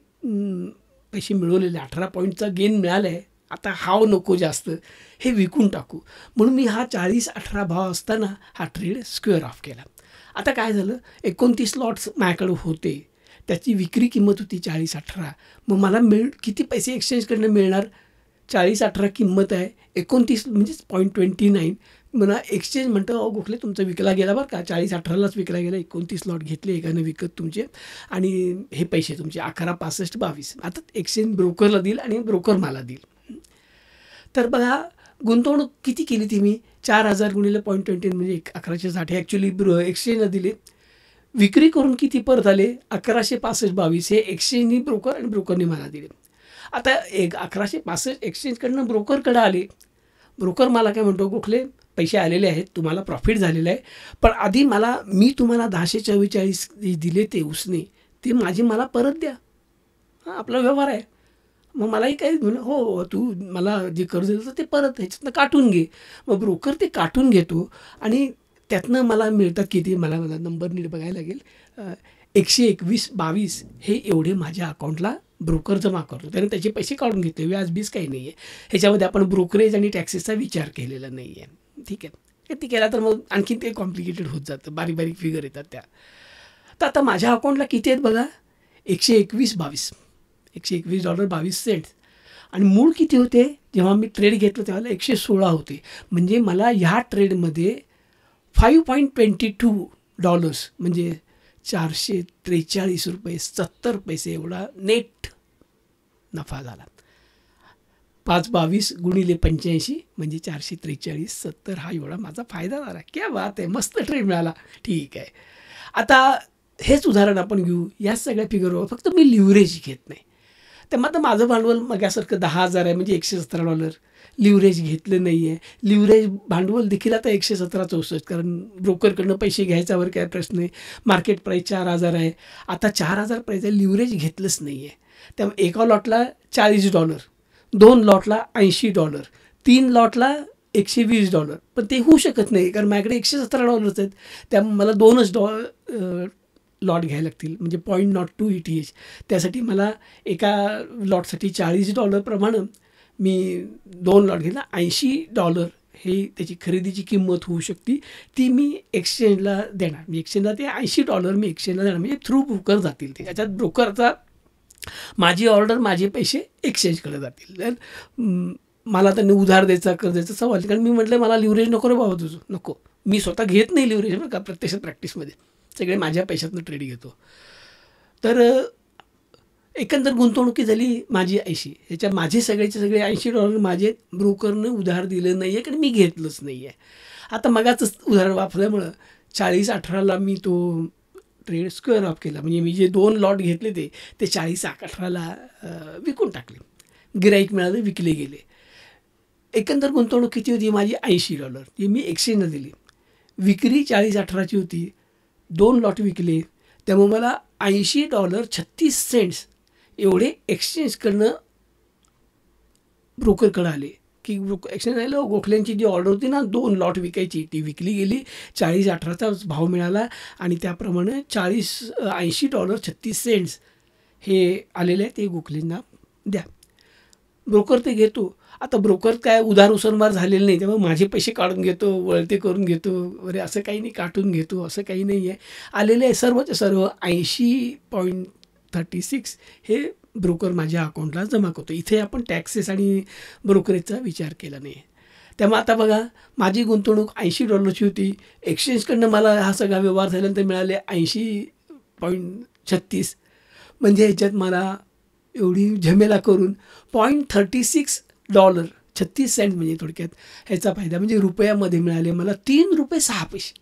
पैसे मिळवलेले, 18 पॉईंटचा गेन मिळाला आहे, आता हाव नको जास्त, हे विकून टाकू. म्हणून मी हा 40-18 भाव असताना हा ट्रेड स्क्वेअर ऑफ केला. आता काय झालं, 29 लॉट्स माझ्याकडे होते, त्याची विक्री किंमत होती 40-18. मग मला किती पैसे एक्सचेंजकडनं मिळणार? 40-18 किंमत आहे, 29 म्हणजेच 0.29. म्हणा एक्सचेंज म्हणतं अहो गोखले तुमचा विकला गेला बरं का, 40-18लाच विकला गेला, 29 लॉट घेतले एकानं विकत तुमचे आणि हे पैसे तुमचे 1165-22 आता एक्सचेंज ब्रोकरला देईल आणि ब्रोकर मला देईल. तर बघा गुंतवणूक किती केली ती मी? 4,000 गुणिले 0.29 म्हणजे 1160 ॲक्च्युली एक्सचेंजला दिले. विक्री करून किती परत आले? 1165-22 हे एक्सचेंजनी ब्रोकर आणि ब्रोकरने मला दिले. आता 1165 एक्सचेंजकडनं ब्रोकरकडे आले, ब्रोकर मला काय म्हणतो गोखले पैसे आलेले आहेत, तुम्हाला प्रॉफिट झालेलं आहे, पण आधी मी तुम्हाला 1044 दिले ते उसने ते माझी मला परत द्या, हां आपला व्यवहार आहे. मग मलाही काय हो तू मला जे कर्ज दिलं ते परत ह्याच्यातनं काटून घे. मग ब्रोकर ते काटून घेतो आणि त्यातनं मला मिळतात किती, मला मला नंबर नीट बघायला लागेल, 121-22 हे एवढे माझ्या अकाउंटला ब्रोकर जमा करतो. त्याने त्याचे पैसे काढून घेतले, व्याजबीज काही नाही आहे. ह्याच्यामध्ये आपण ब्रोकरेज आणि टॅक्सेसचा विचार केलेला नाही आहे. ठीक आहे, ते केला तर मग आणखीन ते कॉम्प्लिकेटेड होत जातं, बारीक बारीक फिगर येतात त्या. तर आता माझ्या अकाउंटला किती आहेत बघा, $121.22 आणि मूळ किती होते जेव्हा मी ट्रेड घेतलं तेव्हा 116 होते. म्हणजे मला ह्या ट्रेडमध्ये $5.22 म्हणजे $443.70 एवढा नेट नफा झाला. 522 गुणिले 85 म्हणजे 443.70 हा एवढा माझा फायदा झाला. क्या बात आहे, मस्त ट्रेड मिळाला. ठीक आहे, आता हेच उदाहरण आपण घेऊ. या सगळ्या फिगरवर फक्त मी लिव्हरेज घेत नाही. तर मग आता माझं भांडवल मगासारखं 10,000 आहे म्हणजे $117. लिव्हरेज घेतलं नाही आहे. लिव्हरेज भांडवल देखील आता 117-64, कारण ब्रोकरकडनं पैसे घ्यायच्यावर काय प्रश्न नाही. मार्केट प्राईस 4,000 आहे. आता 4,000 प्राईस आहे, लिव्हरेज घेतलंच नाही आहे. त्यामुळे एका लॉटला $40, 2 लॉटला $80, 3 लॉटला $120. पण ते होऊ शकत नाही कारण माझ्याकडे $117 आहेत. त्यामुळे मला 2च लॉट घ्यायला लागतील, म्हणजे $0.02 ETH. त्यासाठी मला एका लॉटसाठी $40 प्रमाणे मी 2 लॉट घेतला, $80 हे त्याची खरेदीची किंमत होऊ शकते. ती मी एक्सचेंजला देणार. मी एक्सचेंजला ते $80 मी एक्सचेंजला देणार, म्हणजे थ्रू ब्रोकर जातील ते. त्याच्यात ब्रोकरचा माझी ऑर्डर, माझे पैसे एक्सचेंजकडे जातील. तर मला त्यांनी उधार द्यायचा, कर्ज द्यायचा सवाल, कारण मी म्हटलं मला लिव्हरेज नको रे बाबा तुझं, नको. मी स्वतः घेत नाही लिव्हरेज बरं का, प्रत्यक्षात प्रॅक्टिसमध्ये सगळे माझ्या पैशातनं ट्रेड घेतो. तर एकंदर गुंतवणुकी झाली माझी 80. ह्याच्या माझे सगळेचे सगळे $80 माझे ब्रोकरनं उधार दिलं नाही आहे, कारण मी घेतलंच नाही आहे. आता मगाचंच उदाहरण वापरल्यामुळं 40-18ला मी तो ट्रेड स्क्वेअर ऑफ केला. म्हणजे मी जे 2 लॉट घेतले ते 40-18ला विकून टाकले. गिराईक मिळालं, विकले गेले. एकंदर गुंतवणूक किती होती माझी, $80. ती मी एक्सचेंजला दिली. विक्री 40-18ची होती, 2 लॉट विकले, त्यामुळे मला $80.36 एवढे एक्सचेंजकडनं ब्रोकरकडं आले. की एक्सचेंज झालं, गोखल्यांची जी ऑर्डर होती ना 2 लॉट विकायची, ती विकली गेली. 40-18चा भाव मिळाला आणि त्याप्रमाणे $80.36 हे आलेले आहे, ते गोखलेंना द्या. ब्रोकर ते घेतो. आता ब्रोकर काय उधार उसरमार झालेलं नाही, त्यामुळे माझे पैसे काढून घेतो, वळते करून घेतो वगैरे, असं काही नाही, काटून घेतो असं काही नाही आहे. आलेले आहे सर्वच्या सर्व $80.36 हे ब्रोकर माझ्या अकाउंटला जमा करतो. इथे आपण टॅक्सेस आणि ब्रोकरेजचा विचार केला नाही. त्यामुळे आता बघा, माझी गुंतवणूक $80ची होती. एक्सचेंजकडनं मला हा सगळा व्यवहार झाल्यानंतर मिळाले $80.36. म्हणजे ह्याच्यात मला एवढी झमेला करून $0.36 36 म्हणजे थोडक्यात ह्याचा फायदा, म्हणजे रुपयामध्ये मिळाले मला ₹3.06.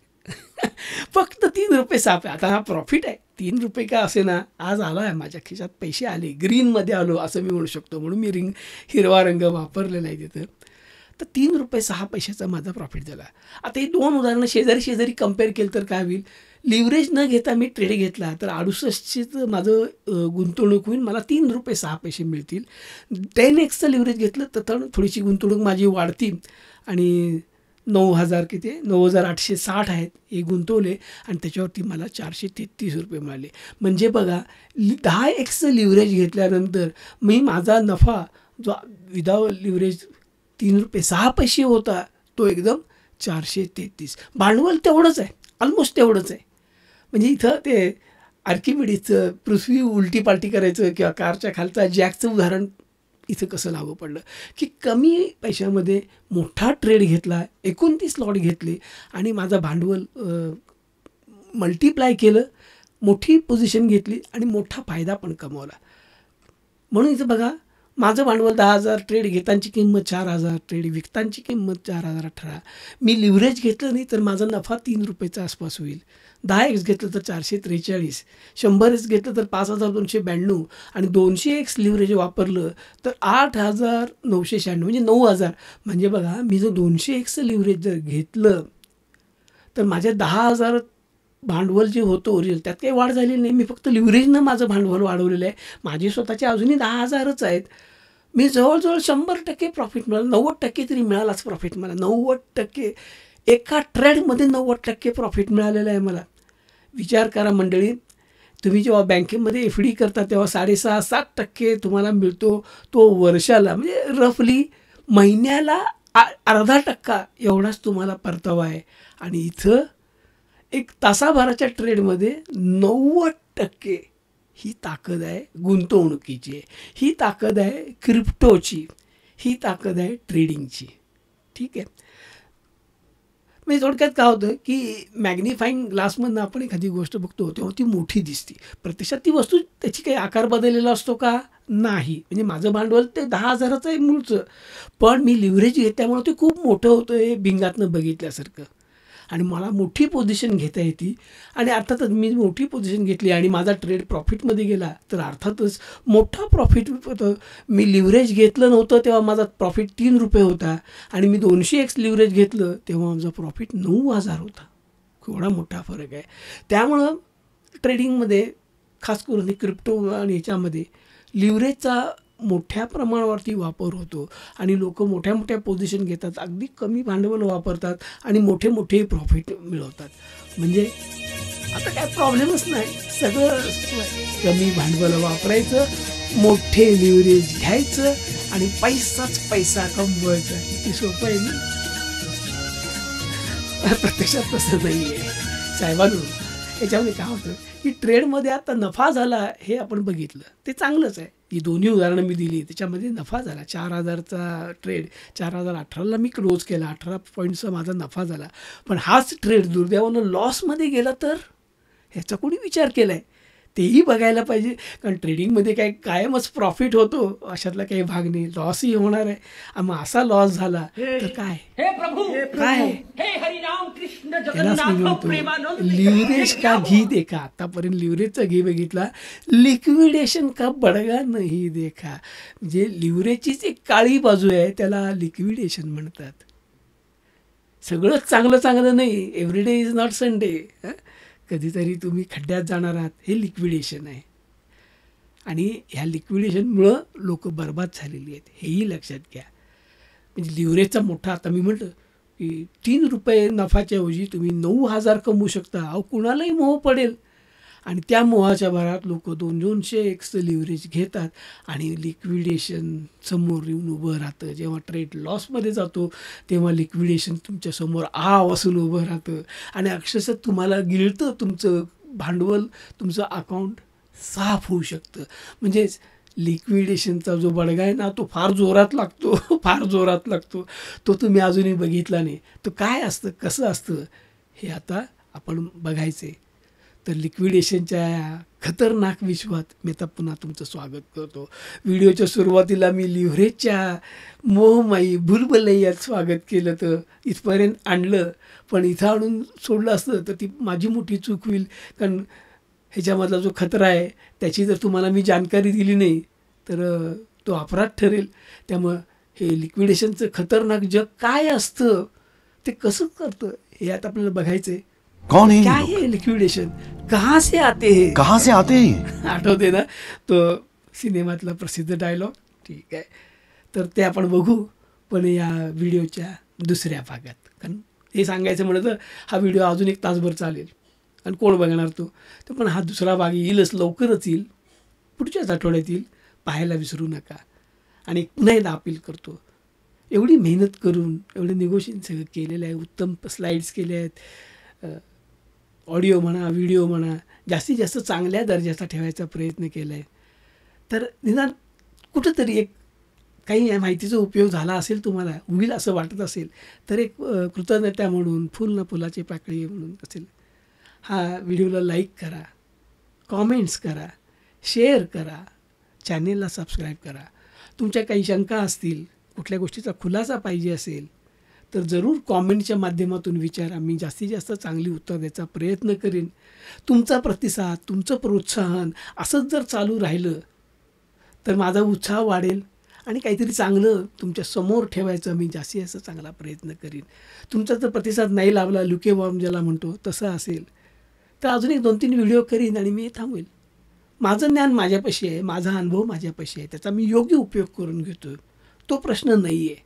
फक्त ₹3.06. आता हा प्रॉफिट आहे. ₹3 का असे ना, आज आला आहे माझ्या खिशात, पैसे आले, ग्रीनमध्ये आलो असं मी म्हणू शकतो. म्हणून मी हिरवा रंग वापरलेला आहे तिथं. तर ₹3.06 माझा प्रॉफिट झाला. आता ही 2 उदाहरणं शेजारी कम्पेअर केलं तर काय होईल, लिव्हरेज न घेता मी ट्रेड घेतला तर 68चं माझं गुंतवणूक होईल, मला ₹3.06 मिळतील. 10x लिव्हरेज घेतलं तर थोडीशी गुंतवणूक माझी वाढतील आणि 9,000 किती 9,860 आहेत हे गुंतवले आणि त्याच्यावरती मला ₹433 मिळाले. म्हणजे बघा, 10x लिव्हरेज घेतल्यानंतर मी माझा नफा जो विदाउट लिव्हरेज ₹3.06 होता तो एकदम 433. भांडवल तेवढंच आहे, ऑलमोस्ट तेवढंच आहे. म्हणजे इथं ते आर्किमिडीजचं पृथ्वी उलटी पालटी करायचं किंवा कारच्या खालचा जॅकचं उदाहरण इथं कसं लागू पडलं, की कमी पैशामध्ये मोठा ट्रेड घेतला, 29 लॉट घेतले आणि माझं भांडवल मल्टिप्लाय केलं, मोठी पोझिशन घेतली आणि मोठा फायदा पण कमवला. म्हणून इथं बघा, माझं भांडवल 10,000, ट्रेड घेतांची किंमत 4,000, ट्रेड विकतांची किंमत 4,018. मी लिव्हरेज घेतलं नाही तर माझा नफा ₹3 आसपास होईल. 10x घेतलं तर 443, 100x घेतलं तर 5,292 आणि 200x लिव्हरेज वापरलं तर 8,996 म्हणजे 9,000. म्हणजे बघा, मी जर 200x लिव्हरेज जर घेतलं तर माझ्या 10,000 भांडवल जे होतं ओरिजिनल त्यात काही वाढ झालेली नाही. मी फक्त लिव्हरेजनं माझं भांडवल वाढवलेलं आहे. माझे स्वतःचे अजूनही 10,000च आहेत. मी जवळजवळ 100% प्रॉफिट मिळालं, 90% तरी मिळालाच प्रॉफिट मला. 90% एका ट्रेडमध्ये 90% प्रॉफिट मिळालेलं आहे मला. विचार करा मंडळी, तुम्ही जेव्हा बँकेमध्ये FD करता तेव्हा 6.5-7% तुम्हाला मिळतो. तो वर्षाला म्हणजे रफली महिन्याला 0.5% एवढाच तुम्हाला परतावा आहे. आणि इथं एक तासाभराच्या ट्रेडमध्ये 90% ही ताकद आहे गुंतवणुकीची, ही ताकद आहे क्रिप्टोची, ही ताकद आहे ट्रेडिंगची. ठीक आहे. म्हणजे थोडक्यात काय होतं की मॅग्निफाईंग ग्लासमधनं आपण एखादी गोष्ट बघतो तेव्हा ती मोठी दिसते. प्रत्यक्षात ती वस्तू त्याची काही आकार बदललेला असतो का? नाही. म्हणजे माझं भांडवल ते 10,000चं आहे मूळचं, पण मी लिव्हरेज घेतल्यामुळे ते खूप मोठं होतं हे भिंगातनं बघितल्यासारखं. आणि मला मोठी पोझिशन घेता येते. आणि अर्थातच मी मोठी पोझिशन घेतली आणि माझा ट्रेड प्रॉफिटमध्ये गेला तर अर्थातच मोठा प्रॉफिट होतं. मी लिव्हरेज घेतलं नव्हतं तेव्हा माझा प्रॉफिट ₹3 होता आणि मी 200x लिव्हरेज घेतलं तेव्हा माझा प्रॉफिट 9,000 होता. केवढा मोठा फरक आहे. त्यामुळं ट्रेडिंगमध्ये खास करून क्रिप्टो आणि ह्याच्यामध्ये लिव्हरेजचा मोठ्या प्रमाणावरती वापर होतो आणि लोक मोठ्या मोठ्या पोझिशन घेतात, अगदी कमी भांडवल वापरतात आणि मोठे मोठे प्रॉफिट मिळवतात. म्हणजे आता काय प्रॉब्लेमच नाही, सगळं कमी भांडवल वापरायचं, मोठे लिव्हरेज घ्यायचं आणि पैसाच पैसा कमवायचा. किती सोपं आहे ना. प्रत्यक्षात तसं नाही आहे साहेबांनो. याच्यामध्ये काय होतं की ट्रेडमध्ये आता नफा झाला हे आपण बघितलं, ते चांगलंच आहे. ही दोन्ही उदाहरणं मी दिली, त्याच्यामध्ये नफा झाला. 4,000चा ट्रेड 4,018ला मी क्लोज केला, 18 पॉईंटचा माझा नफा झाला. पण हाच ट्रेड दुर्दैवानं लॉसमध्ये गेला तर ह्याचा कोणी विचार केला आहे तेही बघायला पाहिजे. कारण ट्रेडिंगमध्ये काय कायमच प्रॉफिट होतो अशातला काही भाग नाही, लॉसही होणार आहे. मग असा लॉस झाला तर काय काय त्यालाच मी म्हणतो लिव्हरेज का घी देखा. आतापर्यंत लिव्हरेजचा घी बघितला, लिक्विडेशन का बडगा नाही देखा. म्हणजे लिव्हरेजचीच एक काळी बाजू आहे, त्याला लिक्विडेशन म्हणतात. सगळंच चांगलं चांगलं नाही, एव्हरीडे इज नॉट संडे. कधीतरी तुम्ही खड्ड्यात जाणार आहात, हे लिक्विडेशन आहे. आणि ह्या लिक्विडेशनमुळं लोक बर्बाद झालेली आहेत, हेही लक्षात घ्या. म्हणजे लिव्हरेजचा मोठा, आता मी म्हटलं की ₹3 नफाच्या ऐवजी तुम्ही 9,000 कमवू शकता. अहो कुणालाही मोह पडेल. आणि त्या मोहाच्या भरात लोक 200x लिव्हरेज घेतात आणि लिक्विडेशन समोर येऊन उभं राहतं. जेव्हा ट्रेड लॉसमध्ये जातो तेव्हा लिक्विडेशन तुमच्यासमोर वासून उभं राहतं आणि अक्षरशः तुम्हाला गिळतं तुमचं भांडवल, तुमचं अकाउंट साफ होऊ शकतं. म्हणजेच लिक्विडेशनचा जो बडगा आहे ना, तो फार जोरात लागतो, फार जोरात लागतो. तो तुम्ही अजूनही बघितला नाही. तो काय असतं, कसं असतं हे आता आपण बघायचं आहे. तर लिक्विडेशनच्या खतरनाक विश्वात मी आता पुन्हा तुमचं स्वागत करतो. व्हिडिओच्या सुरुवातीला मी लिव्हरेजच्या मोहमाई भुलभुलैयात स्वागत केलं तर इथपर्यंत आणलं, पण इथं आणून सोडलं असतं तर ती माझी मोठी चूक होईल. कारण ह्याच्यामधला जो खतरा आहे त्याची जर तुम्हाला मी जानकारी दिली नाही तर तो अपराध ठरेल. त्यामुळं हे लिक्विडेशनचं खतरनाक जग काय असतं, ते कसं करतं हे आता आपल्याला बघायचं आहे. कौन है क्या है लिक्विडेशन, कहाँ से आते हैं, कहाँ से आते हैं? आठवते ना तो सिनेमातला प्रसिद्ध डायलॉग. ठीक आहे, तर ते आपण बघू पण या व्हिडिओच्या दुसऱ्या भागात. कारण हे सांगायचं म्हणलं तर हा व्हिडिओ अजून 1 तासभर चालेल आणि कोण बघणार तो. तर पण हा दुसरा भाग येईलच, लवकरच येईल, पुढच्याच आठवड्यात येईल. पाहायला विसरू नका. आणि पुन्हा एकदा अपील करतो, एवढी मेहनत करून एवढं निगोशिएशन सगळं केलेलं आहे, उत्तम स्लाईड्स केले आहेत, ऑडिओ म्हणा व्हिडिओ म्हणा, जास्तीत जास्त चांगल्या दर्जाचा ठेवायचा प्रयत्न केला आहे. तर निदान कुठंतरी एक काही माहितीचा उपयोग झाला असेल, तुम्हाला होईल असं वाटत असेल तर एक कृतज्ञता म्हणून, फुल ना फुलाची पाकळी म्हणून असेल, हा व्हिडिओला लाईक करा, कॉमेंट्स करा, शेअर करा, चॅनेलला सबस्क्राईब करा. तुमच्या काही शंका असतील, कुठल्या गोष्टीचा खुलासा पाहिजे असेल तर जरूर कॉमेंटच्या माध्यमातून विचारा. मी जास्तीत जास्त चांगली उत्तर द्यायचा प्रयत्न करेन. तुमचा प्रतिसाद, तुमचं प्रोत्साहन असंच जर चालू राहिलं तर माझा उत्साह वाढेल आणि काहीतरी चांगलं तुमच्या समोर ठेवायचं मी जास्तीत जास्त चांगला प्रयत्न करीन. तुमचा जर प्रतिसाद नाही लाभला, लुकेवॉर्म ज्याला म्हणतो तसं असेल तर अजून 1-2-3 व्हिडिओ करीन आणि मी थांबवेल. माझं ज्ञान माझ्यापाशी आहे, माझा अनुभव माझ्यापाशी आहे, त्याचा मी योग्य उपयोग करून घेतो, तो प्रश्न नाही आहे.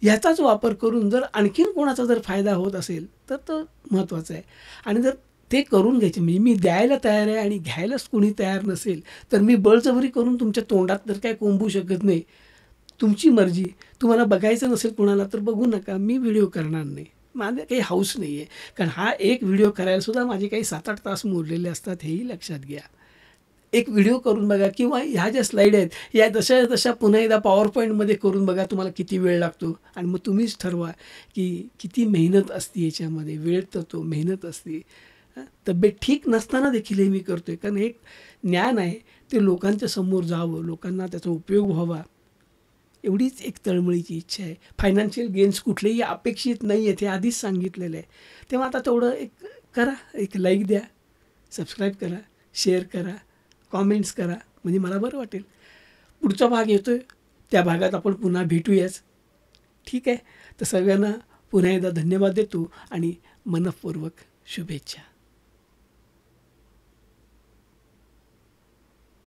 ह्याचाच वापर करून जर आणखीन कोणाचा जर फायदा होत असेल तर तो महत्त्वाचा आहे. आणि जर ते करून घ्यायचे म्हणजे मी द्यायला तयार आहे आणि घ्यायलाच कोणी तयार नसेल तर मी बळजबरी करून तुमच्या तोंडात तर काय कोंबू शकत नाही. तुमची मर्जी. तुम्हाला बघायचं नसेल कोणाला तर बघू नका. मी व्हिडिओ करणार नाही. माझं काही हौस नाही आहे. कारण हा एक व्हिडिओ करायलासुद्धा माझे काही 7-8 तास मोडलेले असतात, हेही लक्षात घ्या. एक व्हिडिओ करून बघा किंवा ह्या ज्या स्लाईड आहेत या जशा पुन्हा एकदा पॉवर पॉईंटमध्ये करून बघा तुम्हाला किती वेळ लागतो आणि मग तुम्हीच ठरवा की किती मेहनत असते याच्यामध्ये. वेळ तर तो मेहनत असते. तब्येत ठीक नसताना देखील हे मी करतो आहे कारण एक ज्ञान आहे ते लोकांच्या समोर जावं, लोकांना त्याचा उपयोग व्हावा एवढीच एक तळमळीची इच्छा आहे. फायनान्शियल गेन्स कुठलेही अपेक्षित नाही आहेत हे आधीच सांगितलेलं आहे. तेव्हा आता तेवढं एक करा, एक लाईक द्या, सबस्क्राईब करा, शेअर करा, कॉमेंट्स करा म्हणजे मला बरं वाटेल. पुढचा भाग येतो आहे त्या भागात आपण पुन्हा भेटूयाच. ठीक आहे. तर सगळ्यांना पुन्हा एकदा धन्यवाद देतो आणि मनःपूर्वक शुभेच्छा.